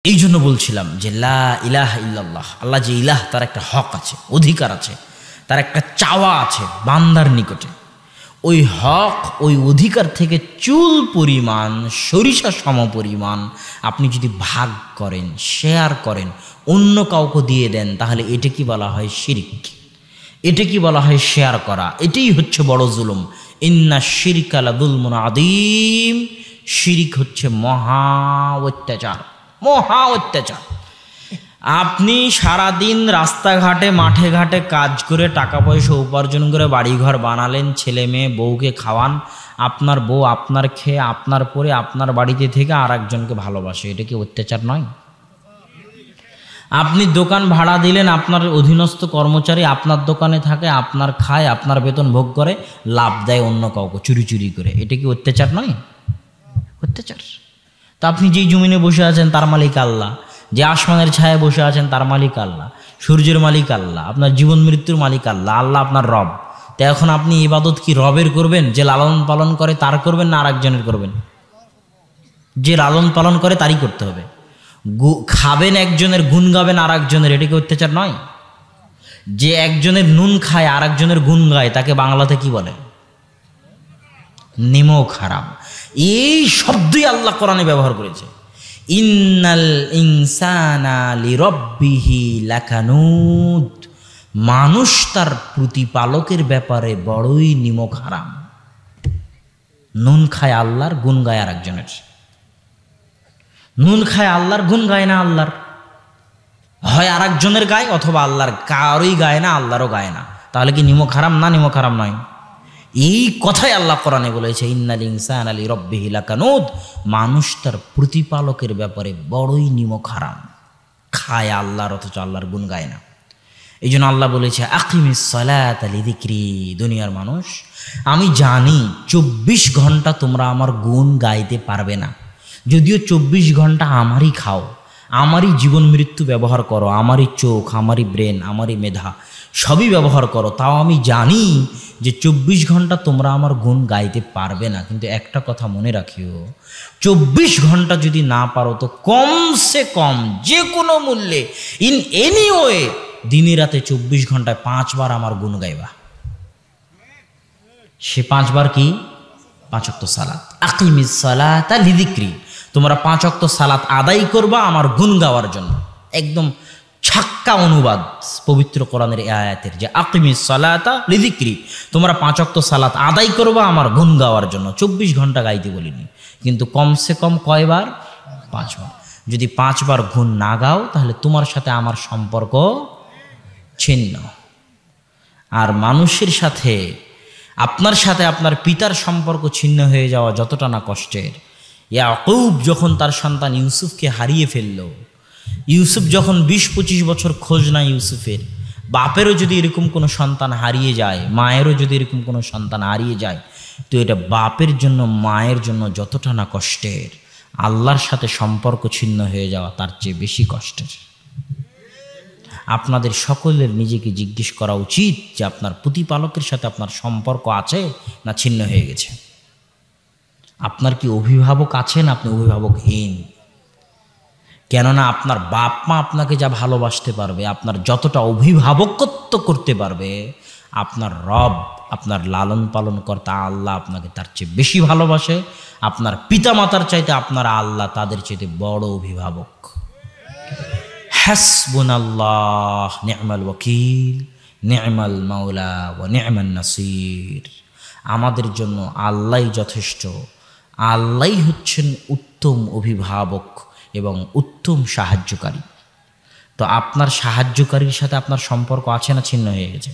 এই জন্য বলছিলাম যে লা ইলাহা ইল্লাল্লাহ, আল্লাহ যে ইলাহ, তার একটা হক আছে, অধিকার আছে, তার একটা চাওয়া আছে বান্দার নিকটে। ওই হক, ওই অধিকার থেকে চুল পরিমাণ, সরিষা সম পরিমাণ আপনি যদি ভাগ করেন, শেয়ার করেন, অন্য কাউকে দিয়ে দেন, তাহলে এটা কি বলা হয়? শিরক। এটা কি বলা হয়? শেয়ার করা। এটাই হচ্ছে বড় জুলুম। ইন্না শিরকা লাযুলমুন আযীম। শিরক হচ্ছে মহা অত্যাচার, মহা অত্যাচার। আপনি সারাদিন রাস্তাঘাটে মাঠে ঘাটে কাজ করে টাকা পয়সা উপার্জন করে বাড়িঘর বানালেন, ছেলে মেয়ে বউকে খাওয়ান, আপনার বউ আপনার খেয়ে আপনার পরে আপনার বাড়িতে থেকে আর একজনকে ভালোবাসে, এটা কি অত্যাচার নয়? আপনি দোকান ভাড়া দিলেন, আপনার অধীনস্থ কর্মচারী আপনার দোকানে থাকে, আপনার খায়, আপনার বেতন ভোগ করে, লাভ দেয় অন্য কাউকে চুরি চুরি করে, এটা কি অত্যাচার নয়? অত্যাচার। তো আপনি যেই জমিনে বসে আছেন তার মালিক আল্লাহ, যে আসমানের ছায়ায় বসে আছেন তার মালিক আল্লাহ, সূর্যের মালিক আল্লাহ, আপনার জীবন মৃত্যুর মালিক আল্লাহ, আল্লাহ আপনার রব। তো এখন আপনি ইবাদত কি রবের করবেন, যে লালন পালন করে তার করবেন, না আর একজনের করবেন? যে লালন পালন করে তারই করতে হবে। খাবেন একজনের, গুণ গাবেন আর একজনের, এটা কি অত্যাচার নয়? যে একজনের নুন খায় আর একজনের গুণ গায়, তাকে বাংলাতে কি বলে? নিমক হারাম। এই শব্দই আল্লাহ কোরআনে ব্যবহার করেছে। ইন্নাল ইনসানা লিরাব্বিহি লাকানুদ। মানুষ তার প্রতিপালকের ব্যাপারে বড়ই নিমক হারাম। নুন খায় আল্লাহর, গুণ গায় আর একজনের। নুন খায় আল্লাহর, গুণ গায় না আল্লাহর। হয় আর একজনের গায় অথবা আল্লাহর, কারোই গায় না, আল্লাহরও গায় না। তাহলে কি নিমক হারাম না নিমক হারাম নয়? এই কথাই আল্লাহ কোরআনে বলেছে, ইন্নাল ইনসানা লিরাব্বিহি লাকানুদ। মানুষ তার প্রতিপালকের ব্যাপারে বড়ই নিমক হারাম, খায় আল্লাহর অথচ আল্লাহর গুণ গায় না। এই জন্য আল্লাহ বলেছে আকিমিস সালাতা লিযিকরি। দুনিয়ার মানুষ, আমি জানি 24 ঘন্টা তোমরা আমার গুণ গাইতে পারবে না, যদিও 24 ঘন্টা আমারই খাও, আমারই জীবন মৃত্যু ব্যবহার করো, আমারই চোখ, আমারই ব্রেন, আমারই মেধা সবই ব্যবহার করো, তাও আমি জানি যে 24 ঘন্টা তোমরা আমার গুণ গাইতে পারবে না। কিন্তু একটা কথা মনে রাখিও, 24 ঘন্টা যদি না পারো তো কমসে কম যে কোনো মূল্যে, ইন এনি ওয়ে, দিনে রাতে 24 ঘন্টায় 5 বার আমার গুণ গাইবা। সে 5 বার কি? 5 ওয়াক্ত সালাত। আকিমিস সালাতা লিযিকরি। তোমরা 5 ওয়াক্ত সালাত আদায় করবা আমার গুণ গাওয়ার জন্য। একদম ছাক্কা অনুবাদ পবিত্র কোরআনের এই আয়াতের, যে আকিমিস সালাতা লিযিকরি। তোমরা 5 ওয়াক্ত সালাত আদায় করবা আমার গুণ গাওয়ার জন্য। 24 ঘন্টা গাইতে বলিনি, কিন্তু কমসে কম কয়বার? 5 বার। যদি 5 বার গুণ না গাও তাহলে তোমার সাথে আমার সম্পর্ক ছিন্ন। আর মানুষের সাথে, আপনার সাথে আপনার পিতার সম্পর্ক ছিন্ন হয়ে যাওয়া যতটা না কষ্টের। ইয়াকুব যখন তার সন্তান ইউসুফকে হারিয়ে ফেলল, ইউসুফ যখন 20-25 বছর খোঁজ নাই ইউসুফের, বাপেরও যদি এরকম কোনো সন্তান হারিয়ে যায়, মায়েরও যদি এরকম কোনো সন্তান হারিয়ে যায়, তো এটা বাপের জন্য মায়ের জন্য যতটা না কষ্টের, আল্লাহর সাথে সম্পর্ক ছিন্ন হয়ে যাওয়া তার চেয়ে বেশি কষ্টের। আপনাদের সকলের নিজেকে জিজ্ঞেস করা উচিত যে আপনার প্রতিপালকের সাথে আপনার সম্পর্ক আছে না ছিন্ন হয়ে গেছে? আপনার কি অভিভাবক আছেন? আপনি অভিভাবকহীন। কেননা আপনার বাপ মা আপনাকে যা ভালোবাসতে পারবে, আপনার যতটা অভিভাবকত্ব করতে পারবে, আপনার রব, আপনার লালন পালন কর্তা আল্লাহ আপনাকে তার চেয়ে বেশি ভালোবাসে। আপনার পিতা মাতার চাইতে আপনার আল্লাহ তাদের চাইতে বড় অভিভাবক। হাসবুনাল্লাহ নি'মাল ওয়াকিল, নি'মাল মাওলা ওয়া নি'মান নাসির। আমাদের জন্য আল্লাহই যথেষ্ট, আল্লাহই হচ্ছেন উত্তম অভিভাবক এবং উত্তম সাহায্যকারী। তো আপনার সাহায্যকারীর সাথে আপনার সম্পর্ক আছে না ছিন্ন হয়ে গেছে?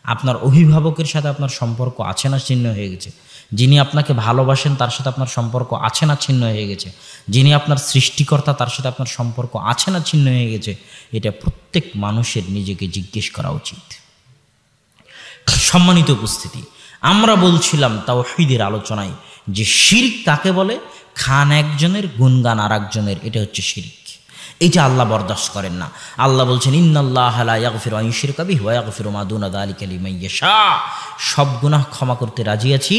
আপনার অভিভাবকের সাথে আপনার সম্পর্ক আছে না ছিন্ন হয়ে গেছে? যিনি আপনাকে ভালোবাসেন তার সাথে আপনার সম্পর্ক আছে না ছিন্ন হয়ে গেছে? যিনি আপনার সৃষ্টিকর্তা তার সাথে আপনার সম্পর্ক আছে না ছিন্ন হয়ে গেছে? এটা প্রত্যেক মানুষের নিজেকে জিজ্ঞেস করা উচিত। সম্মানিত উপস্থিতি, আমরা বলছিলাম তাওহীদের আলোচনায় যে শিরক কাকে বলে? খান একজনের, গুণগান আর একজনের, এটা হচ্ছে শিরক। এটা আল্লাহ বরদাস্ত করেন না। আল্লাহ বলছেন ইন্নাল্লাহা লা ইয়াগফিরু আন ইউশরিকা বিহি ওয়া ইয়াগফিরু মা দুনা যালিকা লিমান ইয়াশা। সব গুনাহ ক্ষমা করতে রাজি আছি,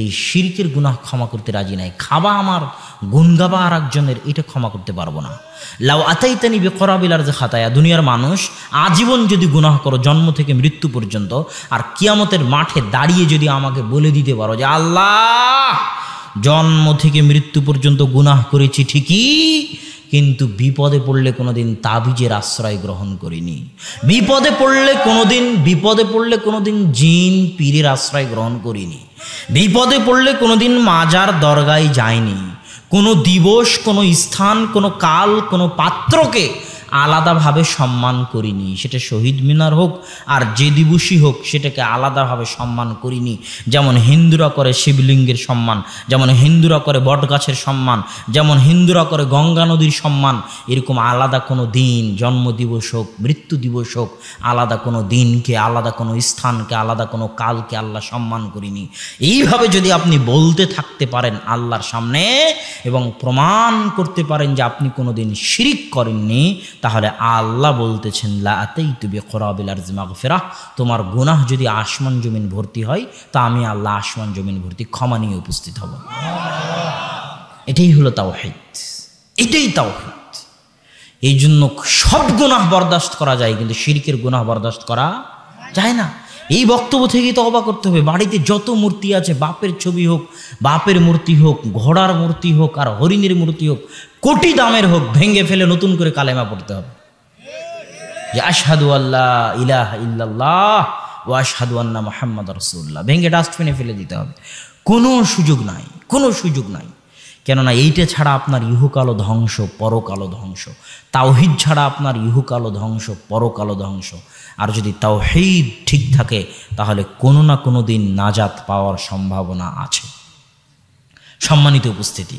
এই শিরকের গুনাহ ক্ষমা করতে রাজি নাই। খাবা আমার, গুণ গাবা আর একজনের, এটা ক্ষমা করতে পারবো না। লাউ আতাইতানি বিকরাবিল আরজি খাতায়া, দুনিয়ার মানুষ আজীবন যদি গুনাহ করো জন্ম থেকে মৃত্যু পর্যন্ত, আর কিয়ামতের মাঠে দাঁড়িয়ে যদি আমাকে বলে দিতে পারো যে আল্লাহ জন্ম থেকে মৃত্যু পর্যন্ত গুনাহ করেছি ঠিকই, কিন্তু বিপদে পড়লে কোনোদিন তাবিজের আশ্রয় গ্রহণ করিনি, বিপদে পড়লে কোনোদিন জিন পীরের আশ্রয় গ্রহণ করিনি, বিপদে পড়লে কোনোদিন মাজার দরগায় যায়নি, কোনো দিবস, কোনো স্থান, কোনো কাল, কোনো পাত্রকে আলাদাভাবে সম্মান করিনি, সেটা শহীদ মিনার হোক আর যে দিবসই হোক সেটাকে আলাদাভাবে সম্মান করিনি। যেমন হিন্দুরা করে শিবলিঙ্গের সম্মান, যেমন হিন্দুরা করে বটগাছের সম্মান, যেমন হিন্দুরা করে গঙ্গা নদীর সম্মান, এরকম আলাদা কোনো দিন, জন্মদিবস হোক, মৃত্যু দিবস হোক, আলাদা কোনো দিনকে, আলাদা কোনো স্থানকে, আলাদা কোনো কালকে আল্লাহ সম্মান করিনি। এইভাবে যদি আপনি বলতে থাকতে পারেন আল্লাহর সামনে এবং প্রমাণ করতে পারেন যে আপনি কোনোদিন শিরিক করেননি, তাহলে আল্লাহ বলতেছেন লা আতাইতু বিকরাবিল আরজি মাগফিরাহ, তোমার গুনাহ যদি আসমান জমিন ভর্তি হয় তা আমি আল্লাহ আসমান জমিন ভর্তি ক্ষমা নিয়ে উপস্থিত হব। এটাই হলো তাওহীদ, এটাই তাওহীদ। এই জন্য সব গুনাহ বরদাস্ত করা যায়, কিন্তু শিরকের গুনাহ বরদাস্ত করা যায় না। এই বক্তব্য থেকেই তওবা করতে হবে। বাড়িতে যত মূর্তি আছে, বাপের ছবি হোক, বাপের মূর্তি হোক, ঘোড়ার মূর্তি হোক আর হরিণের মূর্তি হোক, কোটি দামের হোক, ভেঙে ফেলে নতুন করে কালেমা পড়তে হবে যে আশহাদু আল্লা ইলাহা ইল্লাল্লাহ ওয়া আশহাদু আন্না মুহাম্মাদুর রাসূলুল্লাহ, ভেঙে ডাস্টবিনে ফেলে দিতে হবে। কোনো সুযোগ নাই, কোনো সুযোগ নাই। কেননা এইটা ছাড়া আপনার ইহকালও ধ্বংস, পরকালও ধ্বংস। তাওহীদ ছাড়া আপনার ইহকালও ধ্বংস, পরকালও ধ্বংস। আর যদি তাওহীদ ঠিক থাকে তাহলে কোনো না কোনো দিন নাজাত পাওয়ার সম্ভাবনা আছে। সম্মানিত উপস্থিতি,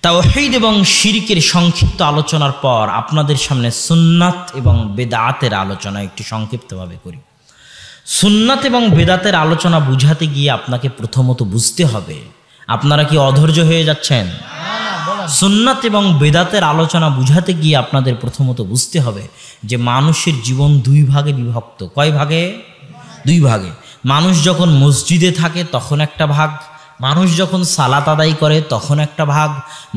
তাওহীদ এবং শিরকের সংক্ষিপ্ত আলোচনার পর আপনাদের সামনে সুন্নাত এবং বেদাতের আলোচনা একটু সংক্ষিপ্তভাবে করি। সুন্নাত এবং বেদাতের আলোচনা বুঝাতে গিয়ে আপনাকে প্রথমত বুঝতে হবে, আপনারা কি অধৈর্য হয়ে যাচ্ছেন? সুন্নাত এবং বেদাতের আলোচনা বুঝাতে গিয়ে আপনাদের প্রথমত বুঝতে হবে যে মানুষের জীবন দুই ভাগে বিভক্ত। কয় ভাগে? দুই ভাগে। মানুষ যখন মসজিদে থাকে তখন একটা ভাগ, মানুষ যখন সালাত আদায় করে তখন একটা ভাগ,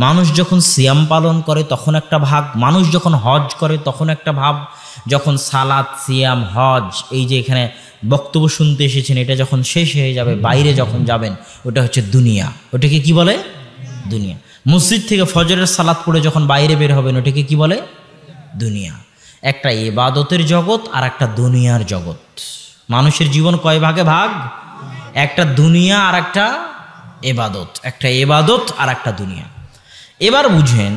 মানুষ যখন সিয়াম পালন করে তখন একটা ভাগ, মানুষ যখন হজ করে তখন একটা ভাব। যখন সালাত, সিয়াম, হজ, এই যে এখানে বক্তব্য শুনতে এসেছেন, এটা যখন শেষ হয়ে যাবে, বাইরে যখন যাবেন, ওটা হচ্ছে দুনিয়া। ওটাকে কি বলে? দুনিয়া। মসজিদ থেকে ফজরের সালাত পড়ে যখন বাইরে বের হবেন, ওটাকে কি বলে? দুনিয়া। একটা ইবাদতের জগৎ আর একটা দুনিয়ার জগৎ। মানুষের জীবন কয় ভাগে ভাগ? একটা দুনিয়া আর একটা ইবাদত, একটা ইবাদত আর একটা দুনিয়া। এবার বুঝেন,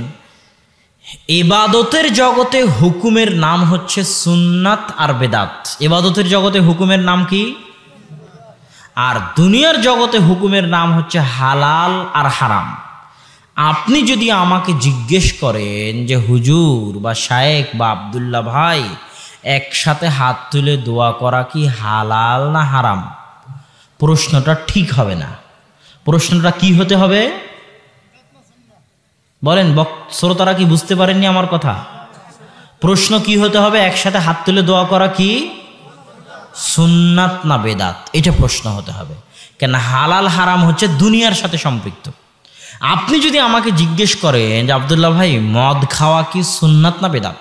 ইবাদতের জগতে হুকুমের নাম হচ্ছে সুন্নাত আর বেদাত। ইবাদতের জগতে হুকুমের নাম কি? আর দুনিয়ার জগতে হুকুমের নাম হচ্ছে হালাল আর হারাম। আপনি যদি আমাকে জিজ্ঞেস করেন যে হুজুর বা শায়েখ বা আব্দুল্লাহ ভাই, একসাথে হাত তুলে দোয়া করা কি হালাল না হারাম? প্রশ্নটা ঠিক হবে না। প্রশ্নটা কি হতে হবে বলেন? শ্রোতারা কি বুঝতে পারেননি আমার কথা? প্রশ্ন কি হতে হবে? একসাথে হাত তুলে দোয়া করা কি সুন্নাত না বেদাত? এটা প্রশ্ন হতে হবে। কেন? হালাল হারাম হচ্ছে দুনিয়ার সাথে সম্পৃক্ত। আপনি যদি আমাকে জিজ্ঞেস করেন যে আব্দুল্লাহ ভাই, মদ খাওয়া কি সুন্নাত না বেদাত,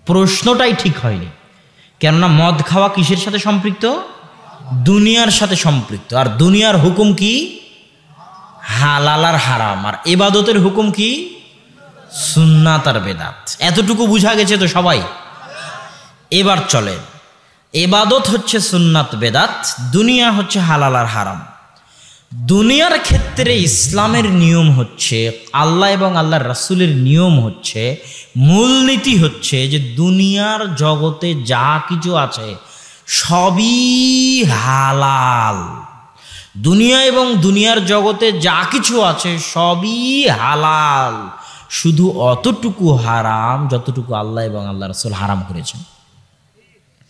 প্রশ্নটাই ঠিক হয়নি। কেননা মদ খাওয়া কিসের সাথে সম্পৃক্ত? দুনিয়ার সাথে সম্পৃক্ত। আর দুনিয়ার হুকুম কি? হালাল আর হারাম। আর ইবাদতের হুকুম কি? সুন্নাত আর বেদাত। এতটুকু বুঝা গেছে তো সবাই? এবার চলে, ইবাদত হচ্ছে সুন্নাত বেদাত, দুনিয়া হচ্ছে হালাল আর হারাম। দুনিয়ার ক্ষেত্রে ইসলামের নিয়ম হচ্ছে, আল্লাহ এবং আল্লাহর রাসূলের নিয়ম হচ্ছে, মূলনীতি হচ্ছে যে দুনিয়ার জগতে যা কিছু আছে সবই হালাল। দুনিয়া এবং দুনিয়ার জগতে যা কিছু আছে সবই হালাল, শুধু অতটুকু হারাম যতটুকু আল্লাহ এবং আল্লাহ রাসূল হারাম করেছেন।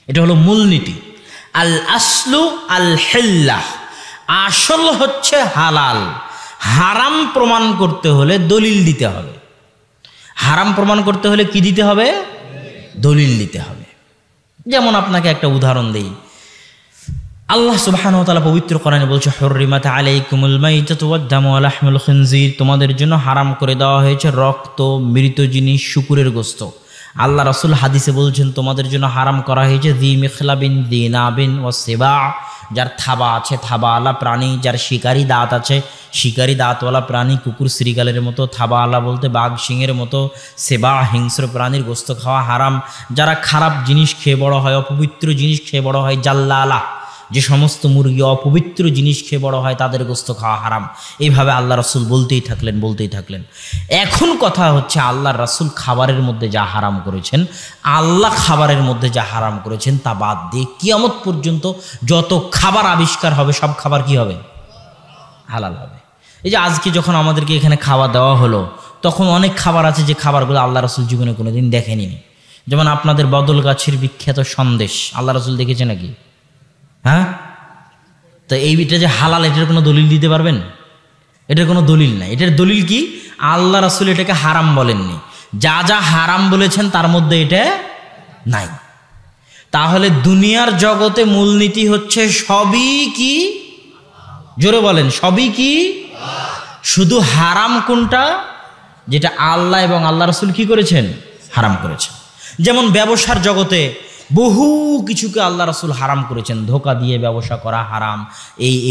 এটা হলো মূলনীতি। আল আসলু আল হিল্লাহ, আসল হচ্ছে হালাল, হারাম প্রমাণ করতে হলে দলিল দিতে হবে। হারাম প্রমাণ করতে হলে কি দিতে হবে? দলিল দিতে হবে। যেমন আপনাকে একটা উদাহরণ দেই, আল্লাহ সুবহানাহু ওয়া তাআলা পবিত্র কোরআনে বলছে, হুররিমাত আলাইকুমুল মাইতাতু ওয়াদ-দামু ওয়া লাহমুল খিনজির, তোমাদের জন্য হারাম করে দেওয়া হয়েছে রক্ত, মৃত জিনিস, শূকরের গোশত। আল্লাহ রাসূল হাদিসে বলছেন, তোমাদের জন্য হারাম করা হয়েছে যী মিখলাবিন, দিনাবিন ওয়া সিবা, যার থাবা আছে, থাবাওয়ালা প্রাণী, যার শিকারি দাঁত আছে, শিকারি দাঁতওয়ালা প্রাণী, কুকুর শ্রীগালের মতো, থাবাওয়ালা বলতে বাঘ সিংহের মতো, সেবা হিংস্র প্রাণীর গোশত খাওয়া হারাম। যারা খারাপ জিনিস খেয়ে বড় হয়, অপবিত্র জিনিস খেয়ে বড় হয়, জাল্লালা, যে সমস্ত মুরগি অপবিত্র জিনিস খেয়ে বড় হয়, তাদের গোশত খাওয়া হারাম। এইভাবে আল্লাহ রাসূল বলতেই থাকলেন। এখন কথা হচ্ছে, আল্লাহ রাসূল খাবারের মধ্যে যা হারাম করেছেন, আল্লাহ খাবারের মধ্যে যা হারাম করেছেন তা বাদ দিয়ে কিয়ামত পর্যন্ত যত খাবার আবিষ্কার হবে সব খাবার কি হবে? হালাল হবে। এই যে আজকে যখন আমাদেরকে এখানে খাওয়া দেওয়া হলো, তখন অনেক খাবার আছে যে খাবারগুলো আল্লাহ রাসূল জীবনে কোনোদিন দেখেনি। যেমন আপনাদের বদলগাছির বিখ্যাত সন্দেশ, আল্লাহ রাসূল দেখেছে নাকি? হ্যাঁ, তো এইটা যে হালাল, এটার কোনো দলিল দিতে পারবেন? এটার কোনো দলিল নাই। এটার দলিল কি? আল্লাহ রাসূল এটাকে হারাম বলেননি, যা যা হারাম বলেছেন তার মধ্যে এটা নাই। তাহলে দুনিয়ার জগতে মূলনীতি হচ্ছে সবই কি? জোরে বলেন, সবই কি? শুধু হারাম কোনটা? যেটা আল্লাহ এবং আল্লাহ রাসূল কি করেছেন? হারাম করেছেন। যেমন ব্যবসার জগতে বহু কিছুকে আল্লাহ রাসূল হারাম করেছেন। ধোঁকা দিয়ে ব্যবসা করা হারাম,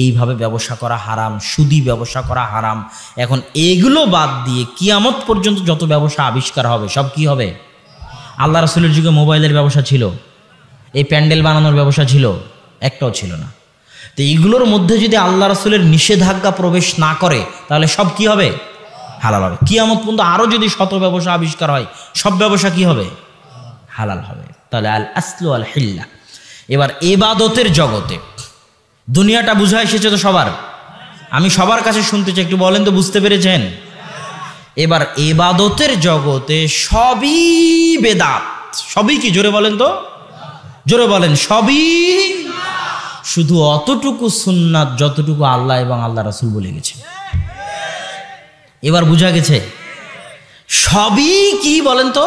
এইভাবে ব্যবসা করা হারাম, সুদি ব্যবসা করা হারাম। এখন এগুলো বাদ দিয়ে কিয়ামত পর্যন্ত যত ব্যবসা আবিষ্কার হবে সব কি হবে? আল্লাহ রাসূলের যুগে মোবাইলের ব্যবসা ছিল, এই প্যান্ডেল বানানোর ব্যবসা ছিল? একটাও ছিল না। তো এইগুলোর মধ্যে যদি আল্লাহ রাসূলের নিষেধাজ্ঞা প্রবেশ না করে তাহলে সব কি হবে? হালাল হবে। কিয়ামত পর্যন্ত আরও যদি শত ব্যবসা আবিষ্কার হয়, সব ব্যবসা কি হবে? হালাল হবে। তাহলে আল আসলু আল হিল্লা। এবার ইবাদতের জগতে দুনিয়াটা বুঝা এসেছে তো সবার? আমি সবার কাছে শুনতে চাই, একটু বলেন তো বুঝতে পেরেছেন? এবার ইবাদতের জগতে সবই বেদাত। সবই কি? জোরে বলেন তো, জোরে বলেন, সবই। শুধু অতটুকু সুন্নাত যতটুকু আল্লাহ এবং আল্লাহ রাসূল বলে গেছে। এবার বুঝা গেছে সবই কি? বলেন তো,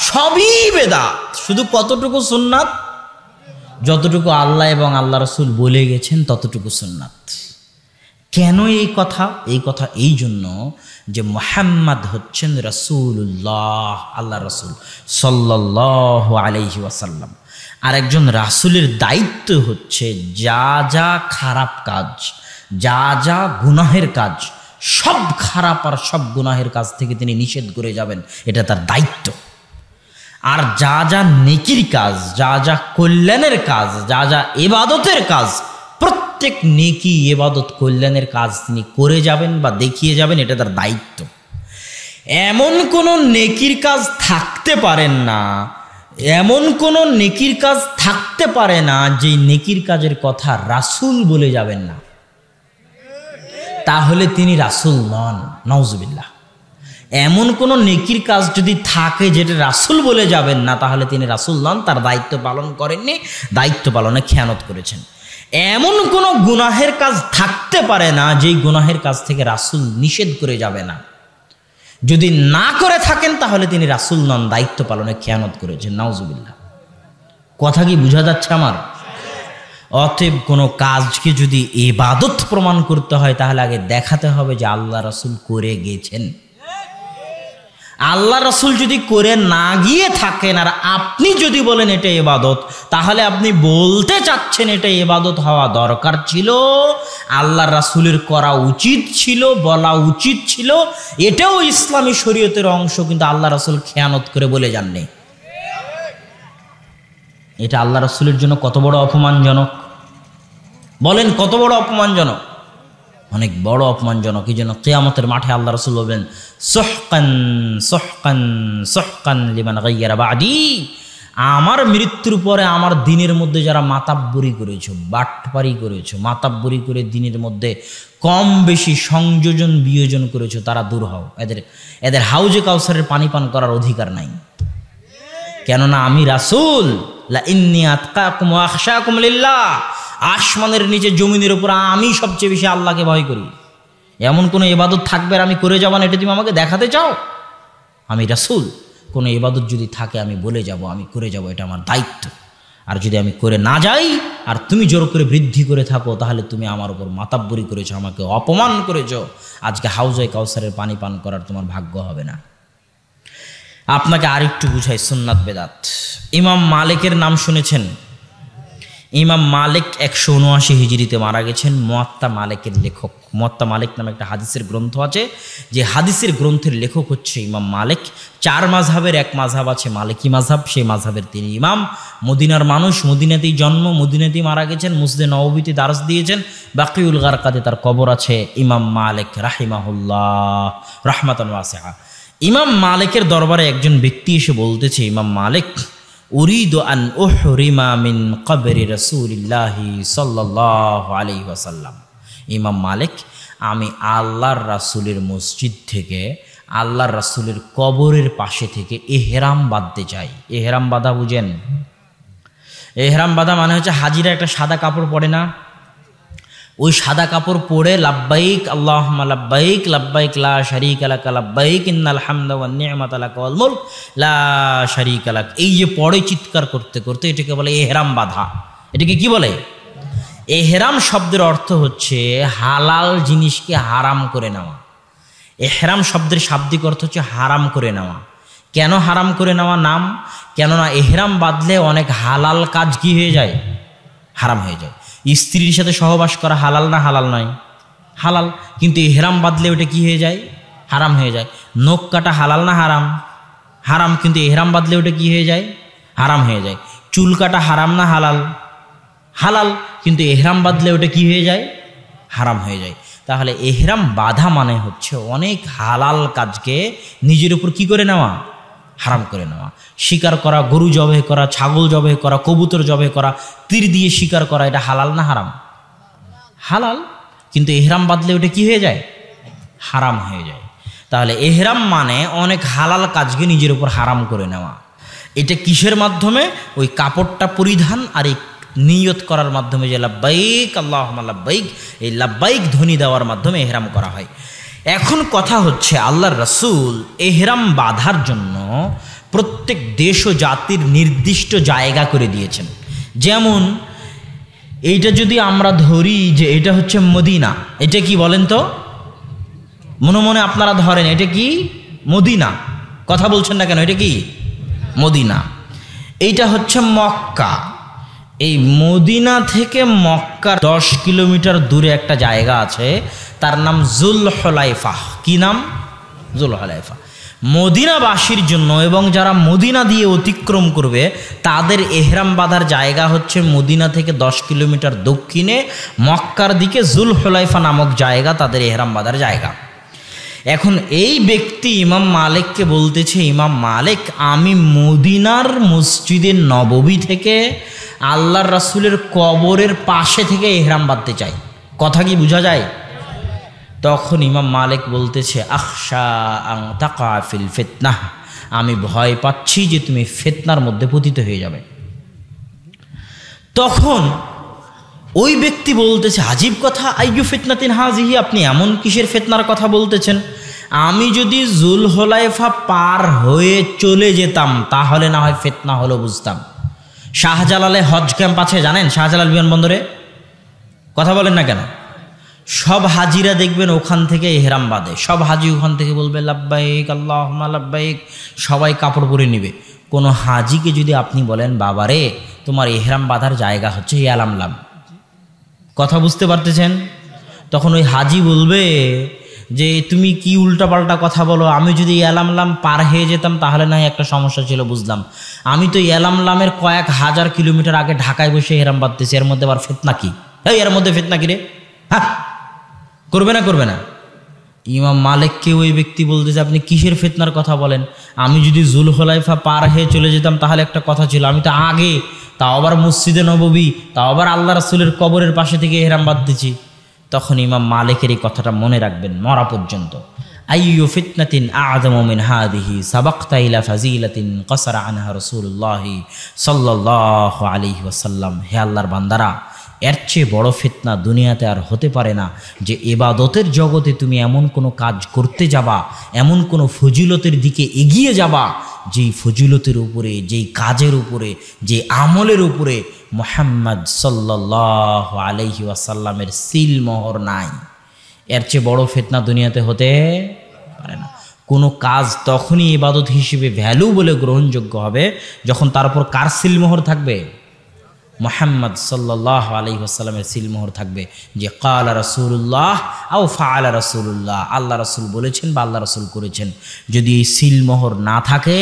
সবই বেদাত। শুধু কতটুকু সুন্নাত? যতটুকু আল্লাহ এবং আল্লাহ রাসূল বলে গেছেন ততটুকু সুন্নাত। কেন এই কথা? এই কথা এই জন্য যে মুহাম্মদ হচ্ছেন রাসূলুল্লাহ, আল্লাহ রাসূল সাল্লাল্লাহু আলাইহি ওয়াসাল্লাম। আর একজন রাসূলের দায়িত্ব হচ্ছে যা যা খারাপ কাজ, যা যা গুনাহের কাজ, সব খারাপ আর সব গুনাহের কাজ থেকে তিনি নিষেধ করে যাবেন, এটা তার দায়িত্ব। আর যা যা নেকির কাজ, যা যা কল্যাণের কাজ, যা যা ইবাদতের কাজ, প্রত্যেক নেকি, ইবাদত, কল্যাণের কাজ তিনি করে যাবেন বা দেখিয়ে যাবেন, এটা তার দায়িত্ব। এমন কোনো নেকির কাজ থাকতে পারেন না, এমন কোনো নেকির কাজ থাকতে পারে না যে নেকির কাজের কথা রাসূল বলে যাবেন না, তাহলে তিনি রাসূল নন। নাউজুবিল্লাহ। এমন কোনো নেকির কাজ যদি থাকে যেটা রাসূল বলে যাবেন না, তাহলে তিনি রাসূল নন, তার দায়িত্ব পালন করেননি, দায়িত্ব পালনে খেয়ানত করেছেন। এমন কোনো গুনাহের কাজ থাকতে পারে না যেই গুনাহের কাজ থেকে রাসূল নিষেধ করে যাবে না। যদি না করে থাকেন তাহলে তিনি রাসূল নন, দায়িত্ব পালনে খেয়ানত করেছেন। নাউজুবিল্লাহ। কথা কি বোঝা যাচ্ছে আমার? অতএব কোনো কাজকে যদি ইবাদত প্রমাণ করতে হয় তাহলে আগে দেখাতে হবে যে আল্লাহ রাসূল করে গেছেন। আল্লাহ রাসূল যদি করে না গিয়ে থাকেন আর আপনি যদি বলেন এটা ইবাদত, তাহলে আপনি বলতে চাচ্ছেন এটা ইবাদত হওয়া দরকার ছিল, আল্লাহ রাসূলের করা উচিত ছিল, বলা উচিত ছিল, এটাও ইসলামী শরীয়তের অংশ, কিন্তু আল্লাহ রাসূল খেয়ানত করে বলে যাননি। এটা আল্লাহ রাসূলের জন্য কত বড় অপমানজনক বলেন, কত বড় অপমানজনক? অনেক বড় অপমানজনক। এই জন্য কিয়ামতের মাঠে আল্লাহ রাসূল বলবেন, সুহকান সুহকান সুহকান লিমান গায়্যারা বাদি। আমার মৃত্যুর পরে আমার দিনের মধ্যে যারা মাতাব্বরি করেছো, বাটপারি করেছো, মাতাব্বরি করে দিনের মধ্যে কম বেশি সংযোজন বিয়োজন করেছো, তারা দূর হও। এদের হাউজে কাউসারের পানি পান করার অধিকার নাই। কেননা আমি রাসূল, লা ইন্নী আতকাকুম ওয়া আখশাকুম লিল্লাহ, আসমানের নিচে জমিনের উপর আমি সবচেয়ে বেশি আল্লাহকে ভয় করি। এমন কোনো ইবাদত থাকবে আর আমি করে যাব না, এটা তুমি আমাকে দেখাতে চাও? আমি রাসূল, কোনো ইবাদত যদি থাকে আমি বলে যাব, আমি করে যাব, এটা আমার দায়িত্ব। আর যদি আমি করে না যাই আর তুমি জোর করে বৃদ্ধি করে থাকো, তাহলে তুমি আমার উপর মাতাব্বরি করেছো, আমাকে অপমান করেছো। আজকে হাউজে কাউসারের পানি পান করার তোমার ভাগ্য হবে না। আপনাকে আরেকটু বুঝাই সুন্নাত বেদাত। ইমাম মালিকের নাম শুনেছেন? ইমাম মালিক 179 হিজরিতে মারা গেছেন। মুয়াত্তা মালিকের লেখক। মুয়াত্তা মালিক নামে একটা হাদিসের গ্রন্থ আছে, যে হাদিসের গ্রন্থের লেখক হচ্ছে ইমাম মালিক। 4 মাযহাবের এক মাযহাব আছে মালিকি মাযহাব, সেই মাযহাবের তিনি ইমাম। মদিনার মানুষ, মদিনাতেই জন্ম, মদিনাতেই মারা গেছেন। মসজিদে নববীতে দারস দিয়েছেন। বাকিউল গারকাতে তার কবর আছে। ইমাম মালিক রাহিমাহুল্লাহ রাহমাতান ওয়াসিআ। ইমাম মালিকের দরবারে একজন ব্যক্তি এসে বলতেছে, ইমাম মালিক, উরিদু আন উহরিমা মিন কবরি রাসূলিল্লাহি সাল্লাল্লাহু আলাইহি ওয়াসাল্লাম। ইমাম মালিক, আমি আল্লাহর রাসূলের মসজিদ থেকে, আল্লাহর রাসূলের কবরের পাশে থেকে ইহরাম বাঁধতে চাই। ইহরাম বাঁধা বুঝেন? ইহরাম বাঁধা মানে হচ্ছে হাজিরা একটা সাদা কাপড় পরে না, ওই সাদা কাপড় পরে লাব্বাইক আল্লাহুম্মা লাব্বাইক, লাব্বাইক লা শারীকা লাক, লাব্বাইক ইন্নাল হামদা ওয়ান নি'মাতা লাক ওয়াল মুলক লা শারীকা লাক, এই যে পরে চিৎকার করতে করতে, এটাকে বলে ইহরাম বাঁধা। এটাকে কি বলে? ইহরাম শব্দের অর্থ হচ্ছে হালাল জিনিসকে হারাম করে নেওয়া। ইহরাম শব্দের শাব্দিক অর্থ হচ্ছে হারাম করে নেওয়া। কেন হারাম করে নেওয়া নাম? কেননা ইহরাম বাঁধলে অনেক হালাল কাজ কি হয়ে যায়? হারাম হয়ে যায়। স্ত্রীর সাথে সহবাস করা হালাল না হালাল নয়? হালাল। কিন্তু ইহরাম বাঁধলে ওটা কি হয়ে যায়? হারাম হয়ে যায়। নখ কাটা হালাল না হারাম? হারাম। কিন্তু ইহরাম বাঁধলে ওটা কি হয়ে যায়? হারাম হয়ে যায়। চুল কাটা হারাম না হালাল? হালাল। কিন্তু ইহরাম বাঁধলে ওটা কি হয়ে যায়? হারাম হয়ে যায়। তাহলে ইহরাম বাঁধা মানে হচ্ছে অনেক হালাল কাজকে নিজের উপর কি করে নেওয়া? হারাম করে নেওয়া। শিকার করা, গরু জবাই করা, ছাগল জবাই করা, কবুতর জবাই করা, তীর দিয়ে শিকার করা, এটা হালাল না হারাম? হালাল। কিন্তু ইহরাম বাঁধলে ওটা কি হয়ে যায়? হারাম হয়ে যায়। তাহলে ইহরাম মানে অনেক হালাল কাজকে নিজের উপর হারাম করে নেওয়া। এটা কিসের মাধ্যমে? ওই কাপড়টা পরিধান আর এই নিয়ত করার মাধ্যমে, যে লাব্বাইক আল্লাহুম্মা লাব্বাইক, এই লাব্বাইক ধ্বনি দেওয়ার মাধ্যমে ইহরাম করা হয়। এখন কথা হচ্ছে, আল্লাহর রাসূল ইহরাম বাঁধার জন্য প্রত্যেক দেশ ও জাতির নির্দিষ্ট জায়গা করে দিয়েছেন। যেমন এইটা যদি আমরা ধরি যে এটা হচ্ছে মদিনা, এটা কি বলেন তো? মনে মনে আপনারা ধরেন এটা কি? মদিনা। কথা বলছেন না কেন? এটা কি? মদিনা। এইটা হচ্ছে মক্কা। এই মদিনা থেকে মক্কা 10 কিলোমিটার দূরে একটা জায়গা আছে, তার নাম জুলহুলাইফা। কি নাম? জুলহুলাইফা। মদিনাবাসীর জন্য এবং যারা মদিনা দিয়ে অতিক্রম করবে তাদের ইহরাম বাঁধার জায়গা হচ্ছে মদিনা থেকে 10 কিলোমিটার দক্ষিণে মক্কার দিকে জুলহুলাইফা নামক জায়গা তাদের ইহরাম বাঁধার জায়গা। এখন এই ব্যক্তি ইমাম মালিককে বলতেছে, ইমাম মালিক, আমি মদিনার মসজিদে নববী থেকে আল্লাহর রাসূলের কবরের পাশে থেকে ইহরাম বাঁধতে চাই। কথা কি বোঝা যায়? তখন ইমাম মালিক বলতেছে, আখশা আন তাকা ফিল ফিতনাহ, আমি ভয় পাচ্ছি যে তুমি ফিতনার মধ্যে পতিত হয়ে যাবে। তখন ওই ব্যক্তি বলতেছে, আজীব কথা, আইয়ু ফিতনাতিন হাজিহি, আপনি এমন কিসের ফিতনার কথা বলতেছেন? আমি যদি জুলহুলাইফা পার হয়ে চলে যেতাম তাহলে না হয় ফিতনা হলো বুঝতাম। শাহজালালে হজ ক্যাম্প আছে জানেন? শাহজালাল বিমানবন্দরে। কথা বলেন না কেন? সব হাজিরা দেখবেন ওখান থেকে ইহরাম বাঁধে। সব হাজি ওখান থেকে বলবে লাব্বাইক আল্লাহুম্মা লাব্বাইক, সবাই কাপড় পরে নিবে। কোনো হাজিকে যদি আপনি বলেন, বাবারে তোমার ইহরাম বাঁধার জায়গা হচ্ছে ইয়ালামলাম, কথা বুঝতে পারতেছেন? তখন ওই হাজি বলবে যে তুমি কি উল্টাপাল্টা কথা বলো, আমি যদি ইয়ালামলাম পার হয়ে যেতাম তাহলে না একটা সমস্যা ছিল বুঝলাম, আমি তো ইয়ালামলামের কয়েক হাজার কিলোমিটার আগে ঢাকায় বসে ইহরাম বাঁধতেছি, এর মধ্যে আবার ফিতনা কি? এই এর মধ্যে ফিতনা কি রে? হ্যাঁ, করবে না করবে না? ইমাম মালিককে ওই ব্যক্তি বলতেছে, আপনি কিসের ফিতনার কথা বলেন? আমি যদি জুলহুলাইফা পার হয়ে চলে যেতাম তাহলে একটা কথা ছিল, আমি তো আগে, তাও আবার মসজিদে নববী, তাও আবার আল্লাহ রাসূলের কবরের পাশে থেকে ইহরাম বাঁধতেছি। তখন ইমাম মালিকের এই কথাটা মনে রাখবেন মরা পর্যন্ত। আইয়ু ফিতনাতিন আ'যামু মিন হাযিহি সাবাকতা ইলা ফাজিলাতিন কাসারা আনহা রাসূলুল্লাহ সাল্লাল্লাহু আলাইহি ওয়াসাল্লাম। হে আল্লাহর বান্দারা, এর চেয়ে বড় ফিতনা দুনিয়াতে আর হতে পারে না যে ইবাদতের জগতে তুমি এমন কোনো কাজ করতে যাবা, এমন কোনো ফজিলতের দিকে এগিয়ে যাবা যেই ফজিলতের উপরে, যেই কাজের উপরে, যে আমলের উপরে মুহাম্মদ সাল্লাল্লাহু আলাইহি ওয়াসাল্লামের সিল মোহর নাই। এর চেয়ে বড় ফিতনা দুনিয়াতে হতে পারে না। কোনো কাজ তখনই ইবাদত হিসেবে ভ্যালু বলে গ্রহণযোগ্য হবে যখন তার উপর কার সিলমোহর থাকবে? মুহাম্মদ সাল্লাল্লাহু আলাইহি ওয়াসাল্লামের সিলমোহর থাকবে যে ক্বালা রাসূলুল্লাহ আও ফাআলা রাসূলুল্লাহ, আল্লাহ রাসূল বলেছেন বা আল্লাহ রাসূল করেছেন। যদি এই সিলমোহর না থাকে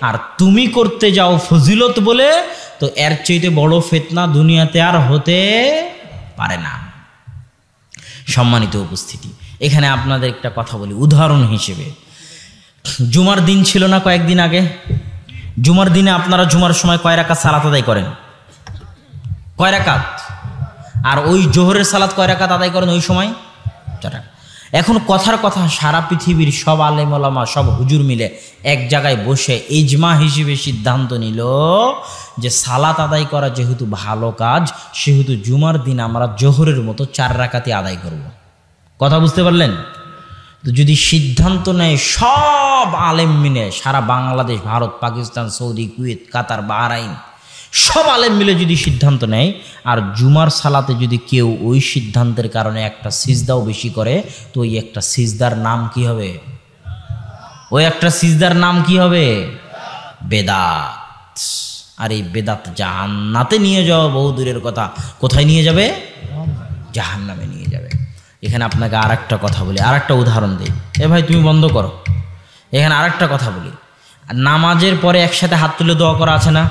আর তুমি করতে যাও ফজিলত বলে, তো এর চাইতে বড় ফিতনা দুনিয়াতে আর হতে পারে না। সম্মানিত উপস্থিতি, এখানে আপনাদের একটা কথা বলি উদাহরণ হিসেবে। জুমার দিন ছিল না কয়েকদিন আগে? জুমার দিনে আপনারা জুমার সময় কয় রাকাত সালাত আদায় করেন? কয় রাকাত? আর ওই জোহরের সালাত কয় রাকাত আদায় করেন ওই সময়? 4 রাকাত। এখন কথার কথা, সারা পৃথিবীর সব আলেম ওলামা, সব হুজুর মিলে এক জায়গায় বসে ইজমা হিসেবে সিদ্ধান্ত নিল যে সালাত আদায় করা যেহেতু ভালো কাজ, সেহেতু জুমার দিন আমরা জোহরের মতো 4 রাকাতই আদায় করব। কথা বুঝতে পারলেন? তো যদি সিদ্ধান্ত নেয় সব আলেম মিলে, সারা বাংলাদেশ, ভারত, পাকিস্তান, সৌদি, কুয়েত, কাতার, বাহরাইন, সব আলেম মিলে যদি সিদ্ধান্ত নেয়, আর জুমার সালাতে যদি কেউ ওই সিদ্ধান্তের কারণে একটা সিজদাও বেশি করে, তো ওই একটা সিজদার নাম কি হবে? ওই একটা সিজদার নাম কি হবে? বেদাত। আর এই বেদাত জাহান্নাতে নিয়ে যাওয়া বহু দূরের কথা, কোথায় নিয়ে যাবে? জাহান্নামে নিয়ে যাবে। এখানে আপনাকে আর একটা কথা বলি, আর একটা উদাহরণ দিই। এ ভাই তুমি বন্ধ করো। এখানে আর একটা কথা বলি, নামাজের পরে একসাথে হাত তুলে দোয়া করা আছে না?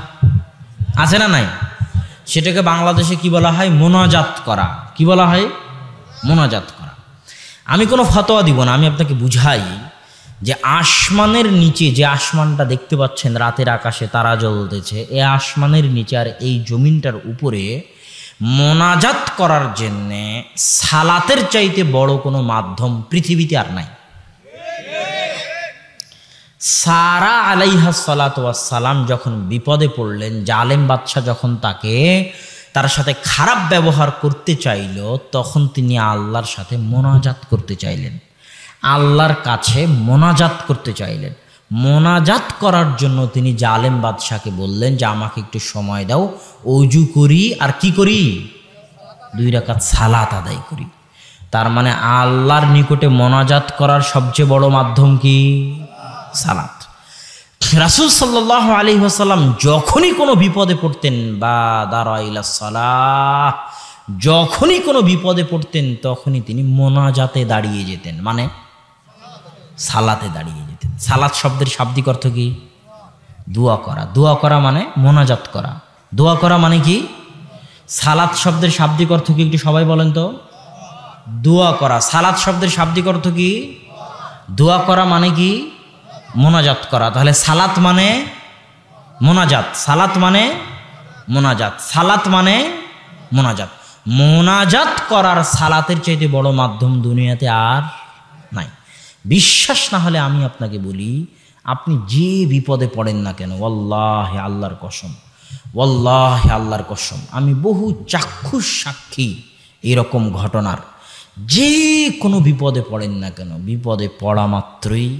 আছে না নাই? সেটাকে বাংলাদেশে কি বলা হয়? মোনাজাত করা। কি বলা হয়? মোনাজাত করা। আমি কোনো ফতোয়া দিব না, আমি আপনাকে বুঝাই যে আসমানের নিচে, যে আসমানটা দেখতে পাচ্ছেন রাতের আকাশে তারা জ্বলতেছে, এই আসমানের নিচে আর এই জমিনটার উপরে মোনাজাত করার জন্যে সালাতের চাইতে বড় কোনো মাধ্যম পৃথিবীতে আর নাই। সারা আলাইহা সালাতু ওয়াস সালাম যখন বিপদে পড়লেন, জালেম বাদশা যখন তার সাথে খারাপ ব্যবহার করতে চাইল, তখন তিনি আল্লাহর সাথে মোনাজাত করতে চাইলেন, আল্লাহর কাছে মোনাজাত করতে চাইলেন। মোনাজাত করার জন্য তিনি জালেম বাদশাকে বললেন যে আমাকে একটু সময় দাও, ওযু করি আর কি করি? 2 রাকাত সালাত আদায় করি। তার মানে আল্লাহর নিকটে মোনাজাত করার সবচেয়ে বড় মাধ্যম কি? সালাত। রাসূল সাল্লাল্লাহু আলাইহি ওয়াসাল্লাম যখনই কোনো বিপদে পড়তেন, বা দারাইলাস সালাহ, যখনই কোনো বিপদে পড়তেন তখনই তিনি মোনাজাতে দাঁড়িয়ে যেতেন, মানে সালাতে দাঁড়িয়ে যেতেন। সালাত শব্দের শাব্দিক অর্থ কি? দোয়া করা। দোয়া করা মানে মোনাজাত করা। দোয়া করা মানে কি? সালাত শব্দের শাব্দিক অর্থ কি একটু সবাই বলেন তো? দোয়া করা। সালাত শব্দের শাব্দিক অর্থ কি? দোয়া করা মানে কি? মোনাজাত করা। তাহলে সালাত মানে মোনাজাত, সালাত মানে মোনাজাত, সালাত মানে মোনাজাত। মোনাজাত করার সালাতের চাইতে বড় মাধ্যম দুনিয়াতে আর নাই। বিশ্বাস না হলে আমি আপনাকে বলি, আপনি যে বিপদে পড়েন না কেন, ওয়াল্লাহি আল্লাহর কসম, ওয়াল্লাহি আল্লাহর কসম, আমি বহু চাক্ষুষ সাক্ষী এরকম ঘটনার। যে কোনো বিপদে পড়েন না কেন, বিপদে পড়া মাত্রই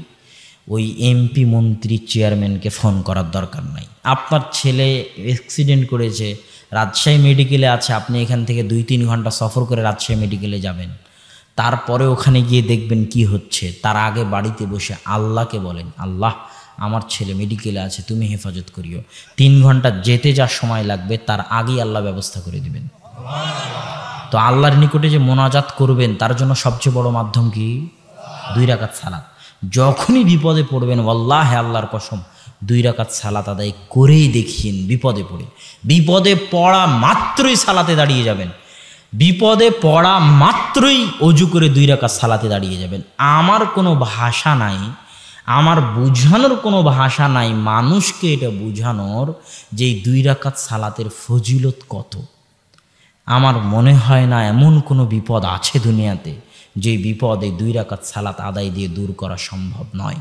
ওই এমপি, মন্ত্রী, চেয়ারম্যানকে ফোন করার দরকার নাই। আপনার ছেলে অ্যাক্সিডেন্ট করেছে, রাজশাহী মেডিকেলে আছে, আপনি এখান থেকে 2-3 ঘন্টা সফর করে রাজশাহী মেডিকেলে যাবেন, তারপরে ওখানে গিয়ে দেখবেন কি হচ্ছে। তার আগে বাড়িতে বসে আল্লাহকে বলেন, আল্লাহ আমার ছেলে মেডিকেলে আছে, তুমি হেফাজত করিও। 3 ঘন্টা যেতে যা সময় লাগবে তার আগেই আল্লাহ ব্যবস্থা করে দিবেন। তো আল্লাহর নিকটে যে মোনাজাত করবেন তার জন্য সবচেয়ে বড় মাধ্যম কি? 2 রাকাত সালাত। যখনই বিপদে পড়বেন, ওয়াল্লাহি আল্লাহর কসম, 2 রাকাত সালাত আদায় করেই দেখিয়েন। বিপদে পড়ে, বিপদে পড়া মাত্রই সালাতে দাঁড়িয়ে যাবেন, বিপদে পড়া মাত্রই অজু করে 2 রাকাত সালাতে দাঁড়িয়ে যাবেন। আমার কোনো ভাষা নাই, আমার বুঝানোর কোনো ভাষা নাই মানুষকে এটা বুঝানোর যে 2 রাকাত সালাতের ফজিলত কত। আমার মনে হয় না এমন কোনো বিপদ আছে দুনিয়াতে যে বিপদে 2 রাকাত সালাত আদায় দিয়ে দূর করা সম্ভব নয়।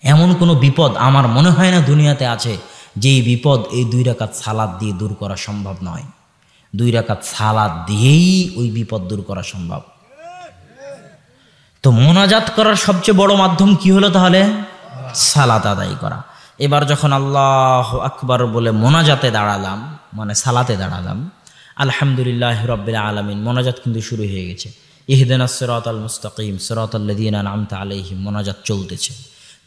এমন কোনো বিপদ আমার মনে হয় না দুনিয়াতে আছে যেই বিপদ এই 2 রাকাত সালাত দিয়ে দূর করা সম্ভব নয়। 2 রাকাত সালাত দিয়েই ওই বিপদ দূর করা সম্ভব। তো মোনাজাত করার সবচেয়ে বড় মাধ্যম কি হলো তাহলে? সালাত আদায় করা। এবার যখন আল্লাহু আকবার বলে মোনাজাতে দাঁড়ালাম, মানে সালাতে দাঁড়ালাম, আলহামদুলিল্লাহ রাব্বিল আলামিন, মোনাজাত কিন্তু শুরু হয়ে গেছে। ইহদিনাস সিরাতাল মুস্তাকিম সিরাতাল লাযিনা আন'আমতা আলাইহিম, মোনাজাত চলতেছে।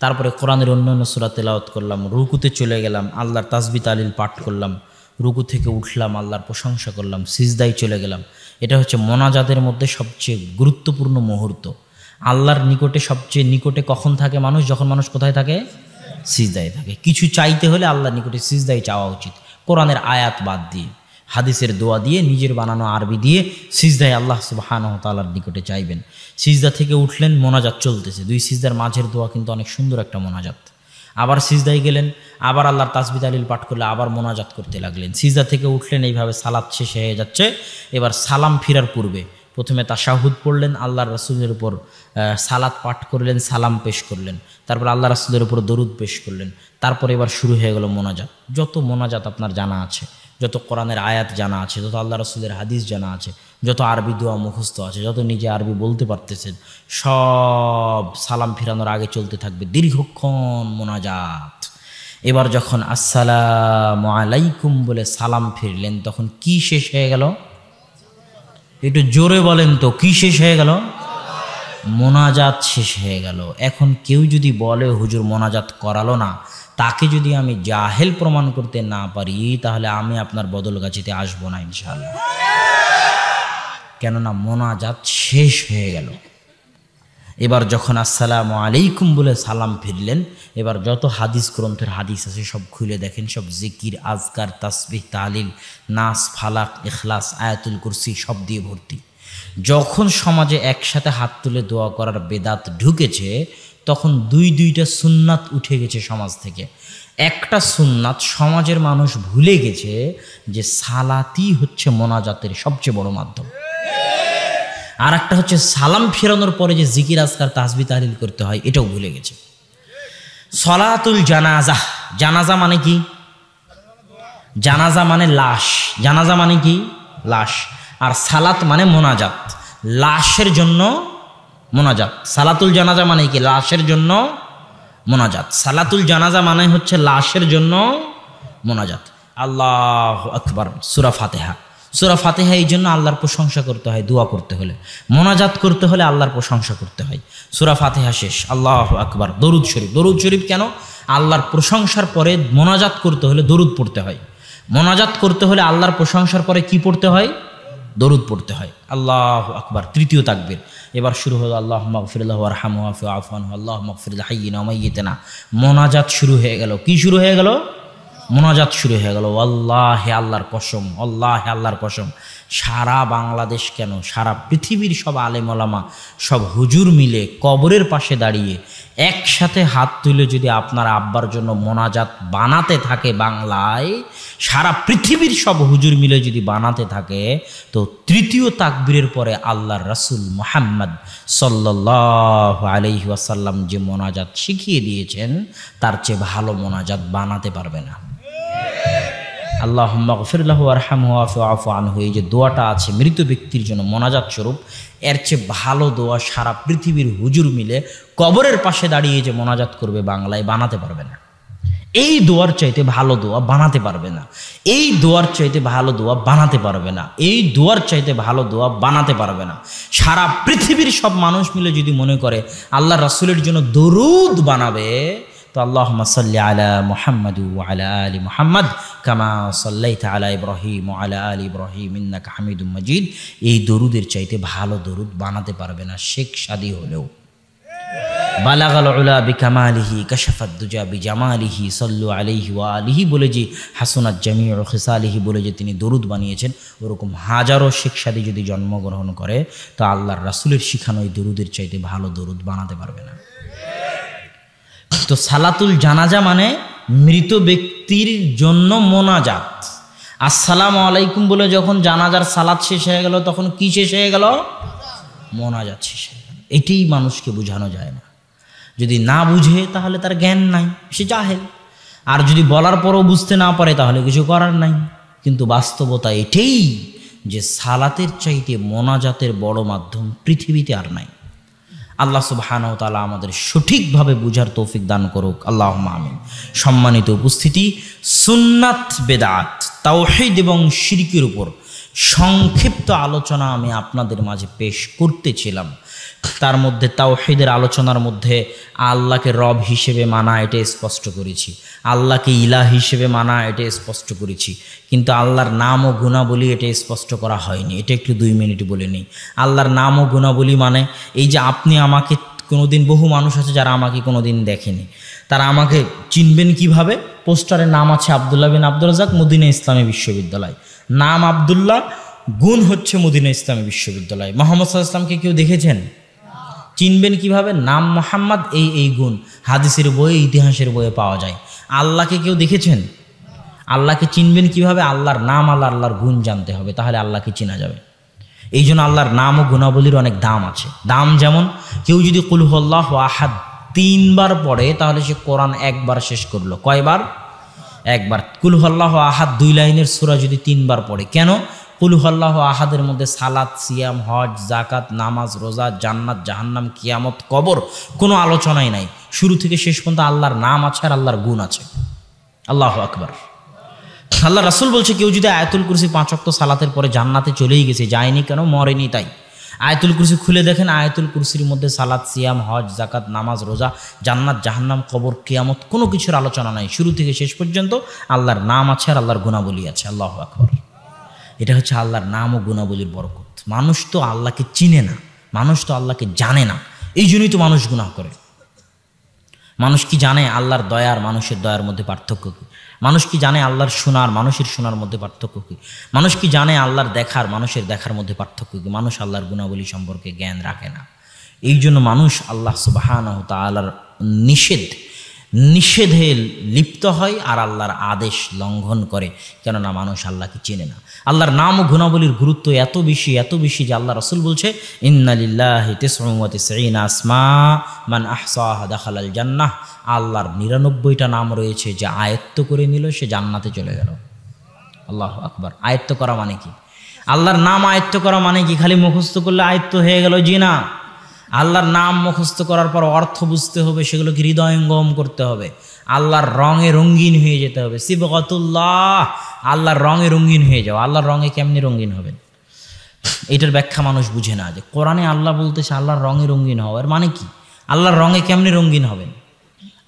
তারপরে কোরআনের অন্যান্য সূরা তেলাওয়াত করলাম, রুকুতে চলে গেলাম, আল্লাহর তাসবিহ তাহলিল পাঠ করলাম, রুকু থেকে উঠলাম, আল্লাহর প্রশংসা করলাম, সিজদায় চলে গেলাম। এটা হচ্ছে মোনাজাতের মধ্যে সবচেয়ে গুরুত্বপূর্ণ মুহূর্ত। আল্লাহর নিকটে সবচেয়ে নিকটে কখন থাকে মানুষ? যখন মানুষ কোথায় থাকে? সিজদায় থাকে। কিছু চাইতে হলে আল্লাহর নিকটে সিজদায় চাওয়া উচিত, কোরআনের আয়াত বাদ দিয়ে, হাদিসের দোয়া দিয়ে, নিজের বানানো আরবি দিয়ে সিজদায় আল্লাহ সুবহানাহু ওয়া তাআলার নিকটে চাইবেন। সিজদা থেকে উঠলেন, মোনাজাত চলতেছে, 2 সিজদার মাঝের দোয়া কিন্তু অনেক সুন্দর একটা মোনাজাত। আবার সিজদায় গেলেন, আবার আল্লাহর তাসবিহ তাহলিল পাঠ করলে আবার মোনাজাত করতে লাগলেন। সিজদা থেকে উঠলেন, এইভাবে সালাত শেষ হয়ে যাচ্ছে। এবার সালাম ফিরার পূর্বে প্রথমে তাশাহুদ পড়লেন, আল্লাহর রাসূলের উপর সালাত পাঠ করলেন, সালাম পেশ করলেন, তারপর আল্লাহ রাসূলের উপর দরুদ পেশ করলেন। তারপর এবার শুরু হয়ে গেল মোনাজাত। যত মোনাজাত আপনার জানা আছে, যত কোরআনের আয়াত জানা আছে, যত আল্লাহ রাসূলের হাদিস জানা আছে, যত আরবি দোয়া মুখস্থ আছে, যত নিজে আরবি বলতে পারতেছেন, সব সালাম ফিরানোর আগে চলতে থাকবে দীর্ঘক্ষণ মোনাজাত। এবার যখন আসসালামু আলাইকুম বলে সালাম ফিরলেন, তখন কি শেষ হয়ে গেল? একটু জোরে বলেন তো, কি শেষ হয়ে গেল? মোনাজাত শেষ হয়ে গেল। এখন কেউ যদি বলে হুজুর মোনাজাত করালো না, তাকে যদি আমি জাহেল প্রমাণ করতে না পারি, তাহলে আমি আপনার বদলগাছিতে আসবো না ইনশাআল্লাহ। কেননা মোনাজাত শেষ হয়ে গেল। এবার যখন আসসালামু আলাইকুম বলে সালাম ফিরলেন, এবার যত হাদিস গ্রন্থের হাদিস আছে সব খুলে দেখেন, সব জিকির, আজকার, তাসবিহ, তাহলিল, নাস, ফালাক, ইখলাস, আয়াতুল কুরসি সব দিয়ে ভর্তি। যখন সমাজে একসাথে হাত তুলে দোয়া করার বেদাত ঢুকেছে, তখন 2টা সুন্নাত উঠে গেছে সমাজ থেকে। একটা সুন্নাত সমাজের মানুষ ভুলে গেছে যে সালাতই হচ্ছে মোনাজাতের সবচেয়ে বড় মাধ্যম। আর একটা হচ্ছে সালাম ফেরানোর পরে যে জিকির, আজকার, তাসবিহ তাহলিল করতে হয়, এটাও ভুলে গেছে। সলাতুল জানাজা, জানাজা মানে কি? জানাজা মানে লাশ। জানাজা মানে কি? লাশ। আর সালাত মানে মোনাজাত, লাশের জন্য মোনাজাত। সালাতুল জানাজা মানে কি? লাশের জন্য মোনাজাত। সালাতুল জানাজা মানে হচ্ছে লাশের জন্য মোনাজাত। আল্লাহু আকবার। সূরা ফাতিহা। সূরা ফাতিহা এই জন্য আল্লাহর প্রশংসা করতে হয়, দোয়া করতে হলে, মোনাজাত করতে হলে আল্লাহর প্রশংসা করতে হয়। সূরা ফাতিহা শেষ, আল্লাহু আকবার। দরুদ শরীফ। দরুদ শরীফ কেন? আল্লাহর প্রশংসার পরে মোনাজাত করতে হলে দরুদ পড়তে হয়। মোনাজাত করতে হলে আল্লাহর প্রশংসার পরে কি পড়তে হয়? দরুদ পড়তে হয়। আল্লাহু আকবার। তৃতীয় তাকবীর। এবার শুরু হলো আল্লাহুম্মা গফির লাহু ওয়ারহামহু ওয়াফু আনহু, আল্লাহুম্মা গফির লিহাইয়িনা ওয়া মাইয়িতিনা। মোনাজাত শুরু হয়ে গেল। কি শুরু হয়ে গেল? মোনাজাত শুরু হয়ে গেল। আল্লাহে আল্লাহর কসম, আল্লাহে আল্লাহর কসম, সারা বাংলাদেশ কেন, সারা পৃথিবীর সব আলেম ওলামা, সব হুজুর মিলে কবরের পাশে দাঁড়িয়ে একসাথে হাত তুলে যদি আপনার আব্বার জন্য মোনাজাত বানাতে থাকে বাংলায়, সারা পৃথিবীর সব হুজুর মিলে যদি বানাতে থাকে, তো তৃতীয় তাকবীরের পরে আল্লাহর রাসূল মুহাম্মদ সাল্লাল্লাহু আলাইহি ওয়াসাল্লাম যে মোনাজাত শিখিয়ে দিয়েছেন, তার চেয়ে ভালো মোনাজাত বানাতে পারবে না। আল্লাহুম্মা গফির লাহু ওয়ারহামহু ওয়াফু আনহু, এই যে দোয়াটা আছে মৃত ব্যক্তির জন্য মোনাজাত স্বরূপ, এর চেয়ে ভালো দোয়া সারা পৃথিবীর হুজুর মিলে কবরের পাশে দাঁড়িয়ে যে মোনাজাত করবে বাংলায়, বানাতে পারবে না। এই দোয়ার চাইতে ভালো দোয়া বানাতে পারবে না। এই দোয়ার চাইতে ভালো দোয়া বানাতে পারবে না। এই দোয়ার চাইতে ভালো দোয়া বানাতে পারবে না। সারা পৃথিবীর সব মানুষ মিলে যদি মনে করে আল্লাহ রাসূলের জন্য দরুদ বানাবে, তো আল্লাহুম্মা সাল্লি আলা মুহাম্মাদ ওয়া আলা আলি মুহাম্মাদ কামা সাল্লাইতা আলা ইব্রাহিম ওয়া আলা আলি ইব্রাহিম ইন্নাকা হামিদুম মাজিদ, এই দরুদের চাইতে ভালো দরুদ বানাতে পারবে না শেখ সাদী হলেও। বালাগাল উলা বিকামালিহি কাশাফাদ দুজা বিজামালিহি সাল্লু আলাইহি ওয়া আলিহি বলে যে হাসনাত জামিউ খিসালিহি বলে যে তিনি দরুদ বানিয়েছেন, ওরকম হাজারো শেখ সাদী যদি জন্মগ্রহণ করে, তো আল্লাহর রাসূলের শিখানো এই দরুদের চাইতে ভালো দরুদ বানাতে পারবে না। তো সালাতুল জানাজা মানে মৃত ব্যক্তির জন্য মোনাজাত। আসসালামু আলাইকুম বলে যখন জানাজার সালাত শেষ হয়ে গেল, তখন কি শেষ হয়ে গেল? মোনাজাত শেষ হয়ে গেল। এটাই মানুষকে বোঝানো যায় না। যদি না বুঝে তাহলে তার জ্ঞান নাই, সে জাহেল। আর যদি বলার পরও বুঝতে না পারে তাহলে কিছু করার নাই। কিন্তু বাস্তবতা এটাই যে সালাতের চাইতে মোনাজাতের বড় মাধ্যম পৃথিবীতে আর নাই। আল্লাহ সুবহানাহু ওয়া তাআলা আমাদের সঠিকভাবে বুঝার তৌফিক দান করুক, আল্লাহুম্মা আমিন। সম্মানিত উপস্থিতি, সুন্নাত বেদাত, তাওহীদ এবং শিরকের উপর সংক্ষিপ্ত আলোচনা আমি আপনাদের মাঝে পেশ করতেছিলাম। তার মধ্যে তাওহীদের আলোচনার মধ্যে আল্লাহকে রব হিসেবে মানা, এটা স্পষ্ট করেছি। আল্লাহকে ইলাহ হিসেবে মানা, এটা স্পষ্ট করেছি। কিন্তু আল্লাহর নাম ও গুণাবলী এটা স্পষ্ট করা হয়নি। এটা একটু 2 মিনিট বলে নিই। আল্লাহর নাম ও গুণাবলী মানে এই যে আপনি আমাকে কোনোদিন, বহু মানুষ আছে যারা আমাকে কোনোদিন দেখেনি, তারা আমাকে চিনবেন কিভাবে? পোস্টারে নাম আছে আব্দুল্লাহ বিন আব্দুর রাজ্জাক, মদিনা ইসলামী বিশ্ববিদ্যালয়। নাম আব্দুল্লাহ, গুণ হচ্ছে মদিনা ইসলামী বিশ্ববিদ্যালয়। মুহাম্মদ সাল্লাল্লাহু আলাইহি ওয়াসাল্লামকে কেউ দেখেছেন? চিনবেন কিভাবে? নাম মুহাম্মদ, এই গুণ হাদিসের বইয়ে, ইতিহাসের বইয়ে পাওয়া যায়। আল্লাহকে কেউ দেখেছেন? আল্লাহকে চিনবেন কিভাবে? আল্লাহর নাম, আল্লাহর গুণ জানতে হবে, তাহলে আল্লাহকে চেনা যাবে। এই জন্য আল্লাহর নাম ও গুণাবলীর অনেক দাম আছে। দাম যেমন, কেউ যদি কুল হুয়াল্লাহু আহাদ 3 বার পড়ে তাহলে সে কোরআন 1 বার শেষ করলো। কয়বার? 1 বার। কুল হুয়াল্লাহু আহাদ 2 লাইনের সূরা যদি 3 বার পড়ে, কেন? কুল হুয়াল্লাহু আহাদের মধ্যে সালাত, সিয়াম, হজ, জাকাত, নামাজ, রোজা, জান্নাত, জাহান্নাম, কিয়ামত, কবর কোনো আলোচনাই নাই। শুরু থেকে শেষ পর্যন্ত আল্লাহর নাম আছে আর আল্লাহর গুণ আছে। আল্লাহু আকবার। আল্লাহ রাসূল বলছে, কেউ যদি আয়াতুল কুরসি 5 ওয়াক্ত সালাতের পরে জান্নাতে চলেই গেছে, যায়নি কেন? মরেনি তাই। আয়াতুল কুরসি খুলে দেখেন, আয়াতুল কুরসির মধ্যে সালাত, সিয়াম, হজ, জাকাত, নামাজ, রোজা, জান্নাত, জাহান্নাম, কবর, কিয়ামত কোনো কিছুর আলোচনা নাই। শুরু থেকে শেষ পর্যন্ত আল্লাহর নাম আছে আর আল্লাহর গুণাবলী আছে। আল্লাহু আকবার। এটা হচ্ছে আল্লাহর নাম ও গুণাবলীর বরকত। মানুষ তো আল্লাহকে চিনে না, মানুষ তো আল্লাহকে জানে না, এই জন্যই তো মানুষ গুনাহ করে। মানুষ কি জানে আল্লাহর দয়া আর মানুষের দয়ার মধ্যে পার্থক্য কী? মানুষ কি জানে আল্লাহর শোনার মানুষের শোনার মধ্যে পার্থক্য কী? মানুষ কি জানে আল্লাহর দেখার মানুষের দেখার মধ্যে পার্থক্য কী? মানুষ আল্লাহর গুণাবলী সম্পর্কে জ্ঞান রাখে না। এই জন্য মানুষ আল্লাহ সুবহানাহু ওয়া তাআলার নিষেধে লিপ্ত হয় আর আল্লাহর আদেশ লঙ্ঘন করে, কেননা মানুষ আল্লাহকে চেনে না। আল্লাহর নাম ও গুণাবলীর গুরুত্ব এত বেশি যে আল্লাহ রাসূল বলছে, ইন্না লিল্লাহি 99 আসমা মান আহসাহা দাখালাল জান্নাহ। আল্লাহর 99টা নাম রয়েছে, যে আয়ত্ত করে নিল সে জান্নাতে চলে গেল। আল্লাহু আকবার। আয়ত্ত করা মানে কি? আল্লাহর নাম আয়ত্ত করা মানে কি খালি মুখস্থ করলে আয়ত্ত হয়ে গেল? জি না। আল্লাহর নাম মুখস্থ করার পর অর্থ বুঝতে হবে, সেগুলোকে হৃদয়ঙ্গম করতে হবে, আল্লাহর রঙে রঙিন হয়ে যেতে হবে। সিবগাতুল্লাহ, আল্লাহর রঙে রঙিন হয়ে যাও। আল্লাহর রঙে কেমনি রঙিন হবেন? এটার ব্যাখ্যা মানুষ বুঝে না। যে কোরআনে আল্লাহ বলতেছে আল্লাহর রঙে রঙিন হওয়া, এর মানে কি? আল্লাহর রঙে কেমনি রঙিন হবেন?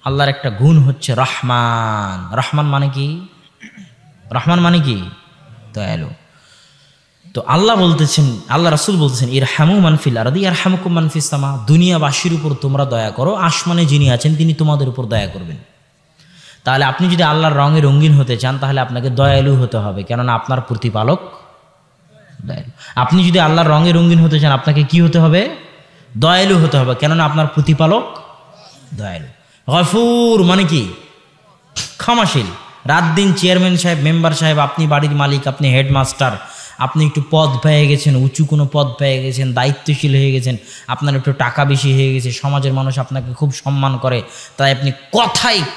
আল্লাহর একটা গুণ হচ্ছে রহমান। রহমান মানে কি? রহমান মানে কি? দয়ালু। তো আল্লাহ বলতেছেন, আল্লাহ রাসূল বলতেছেন, ইরহামু মান ফিল আরদি ইয়ারহামুকুম মান ফিস সামা। দুনিয়াবাসীর উপর তোমরা দয়া করো, আসমানে যিনি আছেন তিনি তোমাদের উপর দয়া করবেন। তাহলে আপনি যদি আল্লাহর রঙে রঙিন হতে চান তাহলে আপনাকে দয়ালু হতে হবে, কেননা আপনার প্রতিপালক দয়ালু। আপনি যদি আল্লাহর রঙে রঙিন হতে চান আপনাকে কি হতে হবে? দয়ালু হতে হবে, কেননা আপনার প্রতিপালক দয়ালু। গফুর মানে কি? ক্ষমাশীল। রাত দিন চেয়ারম্যান সাহেব, মেম্বার সাহেব, আপনি বাড়ির মালিক, আপনি হেডমাস্টার, আপনি একটু পদ পেয়ে গেছেন, উঁচু কোনো পদ পেয়ে গেছেন, দায়িত্বশীল হয়ে গেছেন, আপনার একটু টাকা বেশি হয়ে গেছে, সমাজের মানুষ আপনাকে খুব সম্মান করে, তাই আপনি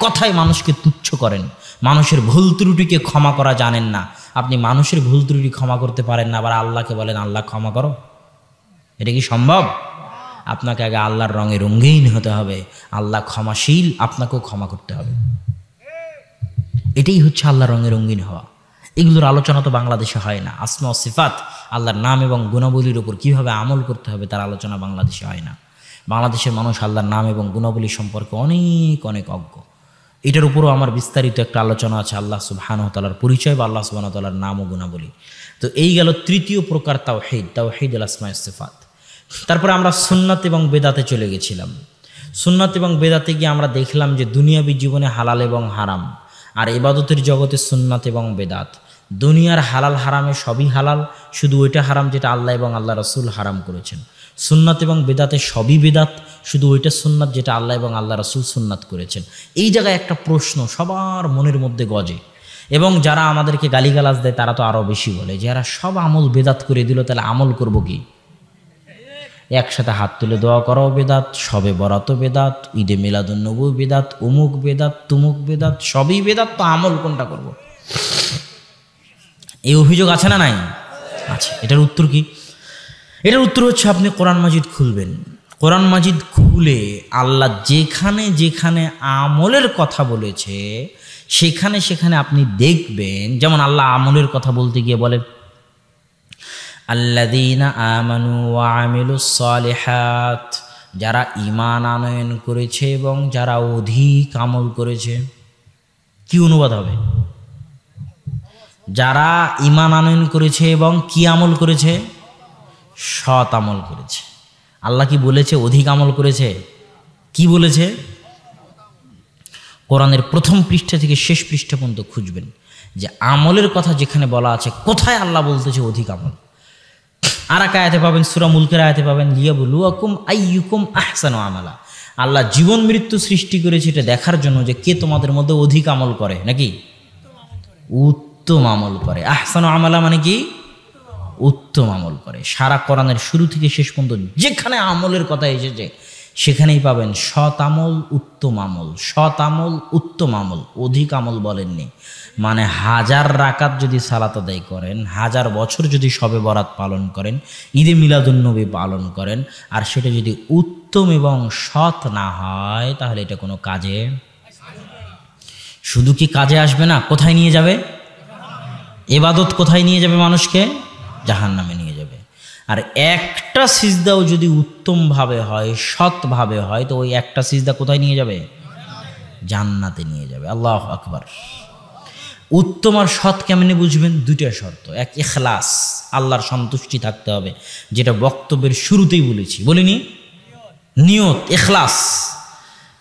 কথায় মানুষকে তুচ্ছ করেন, মানুষের ভুল ত্রুটিকে ক্ষমা করা জানেন না। আপনি মানুষের ভুল ত্রুটি ক্ষমা করতে পারেন না, আবার আল্লাহকে বলেন আল্লাহ ক্ষমা করো। এটা কি সম্ভব? আপনাকে আগে আল্লাহর রঙে রঙিন হতে হবে। আল্লাহ ক্ষমাশীল, আপনাকেও ক্ষমা করতে হবে। এটাই হচ্ছে আল্লাহর রঙে রঙিন হওয়া। এগুলোর আলোচনা তো বাংলাদেশে হয় না। আসমা ও সিফাত, আল্লাহর নাম এবং গুণাবলীর উপর কীভাবে আমল করতে হবে তার আলোচনা বাংলাদেশে হয় না। বাংলাদেশের মানুষ আল্লাহর নাম এবং গুণাবলী সম্পর্কে অনেক অজ্ঞ। এটার উপরও আমার বিস্তারিত একটা আলোচনা আছে, আল্লাহ সুবহানাহু ওয়া তাআলার পরিচয় বা আল্লাহ সুবহানাহু ওয়া তাআলার নাম ও গুণাবলী। তো এই গেল তৃতীয় প্রকার তাওহীদুল আসমা ওয়াস সিফাত। তারপরে আমরা সুন্নাত এবং বেদাতে চলে গেছিলাম। সুন্নাত এবং বেদাতে গিয়ে আমরা দেখলাম যে দুনিয়াবী জীবনে হালাল এবং হারাম, আর ইবাদতের জগতে সুন্নাত এবং বেদাত। দুনিয়ার হালাল হারামে সবই হালাল, শুধু ওইটা হারাম যেটা আল্লাহ এবং আল্লাহ রাসূল হারাম করেছেন। সুন্নাত এবং বেদাতে সবই বেদাত, শুধু ওইটা সুন্নাত যেটা আল্লাহ এবং আল্লাহ রাসূল সুন্নাত করেছেন। এই জায়গায় একটা প্রশ্ন সবার মনের মধ্যে গজে, এবং যারা আমাদেরকে গালিগালাজ দেয় তারা তো আরও বেশি বলে, যারা সব আমল বেদাত করে দিল তাহলে আমল করব কি? একসাথে হাত তুলে দোয়া করাও বেদাত, শবে বরাতও বেদাত, ঈদে মিলাদুন্নবী বেদাত, অমুক বেদাত, তুমুক বেদাত, সবই বেদাত, তো আমল কোনটা করব? এই অভিযোগ আছে না নাই? আচ্ছা, এটার উত্তর কি? এটার উত্তর হচ্ছে আপনি কোরআন মাজিদ খুলবেন। কোরআন মাজিদ খুলে আল্লাহ যেখানে যেখানে আমলের কথা বলেছে সেখানে সেখানে আপনি দেখবেন, যেমন আল্লাহ আমলের কথা বলতে গিয়ে বলেন আল্লাযীনা আমানু ওয়া আমিলুস সালিহাত, যারা ঈমান আনয়ন করেছে এবং যারা অধিক আমল করেছে। কি অনুবাদ হবে? যারা ঈমান আনয়ন করেছে এবং কি আমল করেছে? সৎ আমল করেছে। আল্লাহ কি বলেছে অধিক আমল করেছে? কি বলেছে? কোরআনের প্রথম পৃষ্ঠা থেকে শেষ পৃষ্ঠা পর্যন্ত খুঁজবেন যে আমলের কথা যেখানে বলা আছে কোথায় আল্লাহ বলতেছে অধিক আমল। আর এক আয়াতে পাবেন, সূরা মুলকের আয়াতে পাবেন লিয়াবলুয়াকুম আইয়ুকুম আহসানু আমালা। আল্লাহ জীবন মৃত্যু সৃষ্টি করেছে এটা দেখার জন্য যে কে তোমাদের মধ্যে অধিক আমল করে, নাকি উত্তম আমল করে। আহসানু আমালা মানে কি? উত্তম আমল করে। সারা কোরআনের শুরু থেকে শেষ পর্যন্ত যেখানে আমলের কথা এসেছে সেখানেই পাবেন সৎ আমল, উত্তম আমল। সৎ আমল, উত্তম আমল, অধিক আমল বলেননি। মানে 1000 রাকাত যদি সালাত আদায় করেন, 1000 বছর যদি শবে বরাত পালন করেন, ঈদে মিলাদুন্নবী পালন করেন, আর সেটা যদি উত্তম এবং সৎ না হয় তাহলে এটা কোনো কাজে, শুধু কি কাজে আসবে না, কোথায় নিয়ে যাবে? ইবাদত কোথায় নিয়ে যাবে? মানুষকে জাহান্নামে নিয়ে যাবে। আর একটা সিজদাও যদি উত্তমভাবে হয়, সৎভাবে হয়, তো ওই একটা সিজদা কোথায় নিয়ে যাবে? জান্নাতে নিয়ে যাবে। আল্লাহু আকবার। উত্তম আর সৎ কেমনে বুঝবেন? দুইটা শর্ত। এক, ইখলাস, আল্লাহর সন্তুষ্টি থাকতে হবে, যেটা বক্তব্যের শুরুতেই বলেছি, বলিনি? নিয়ত, ইখলাস।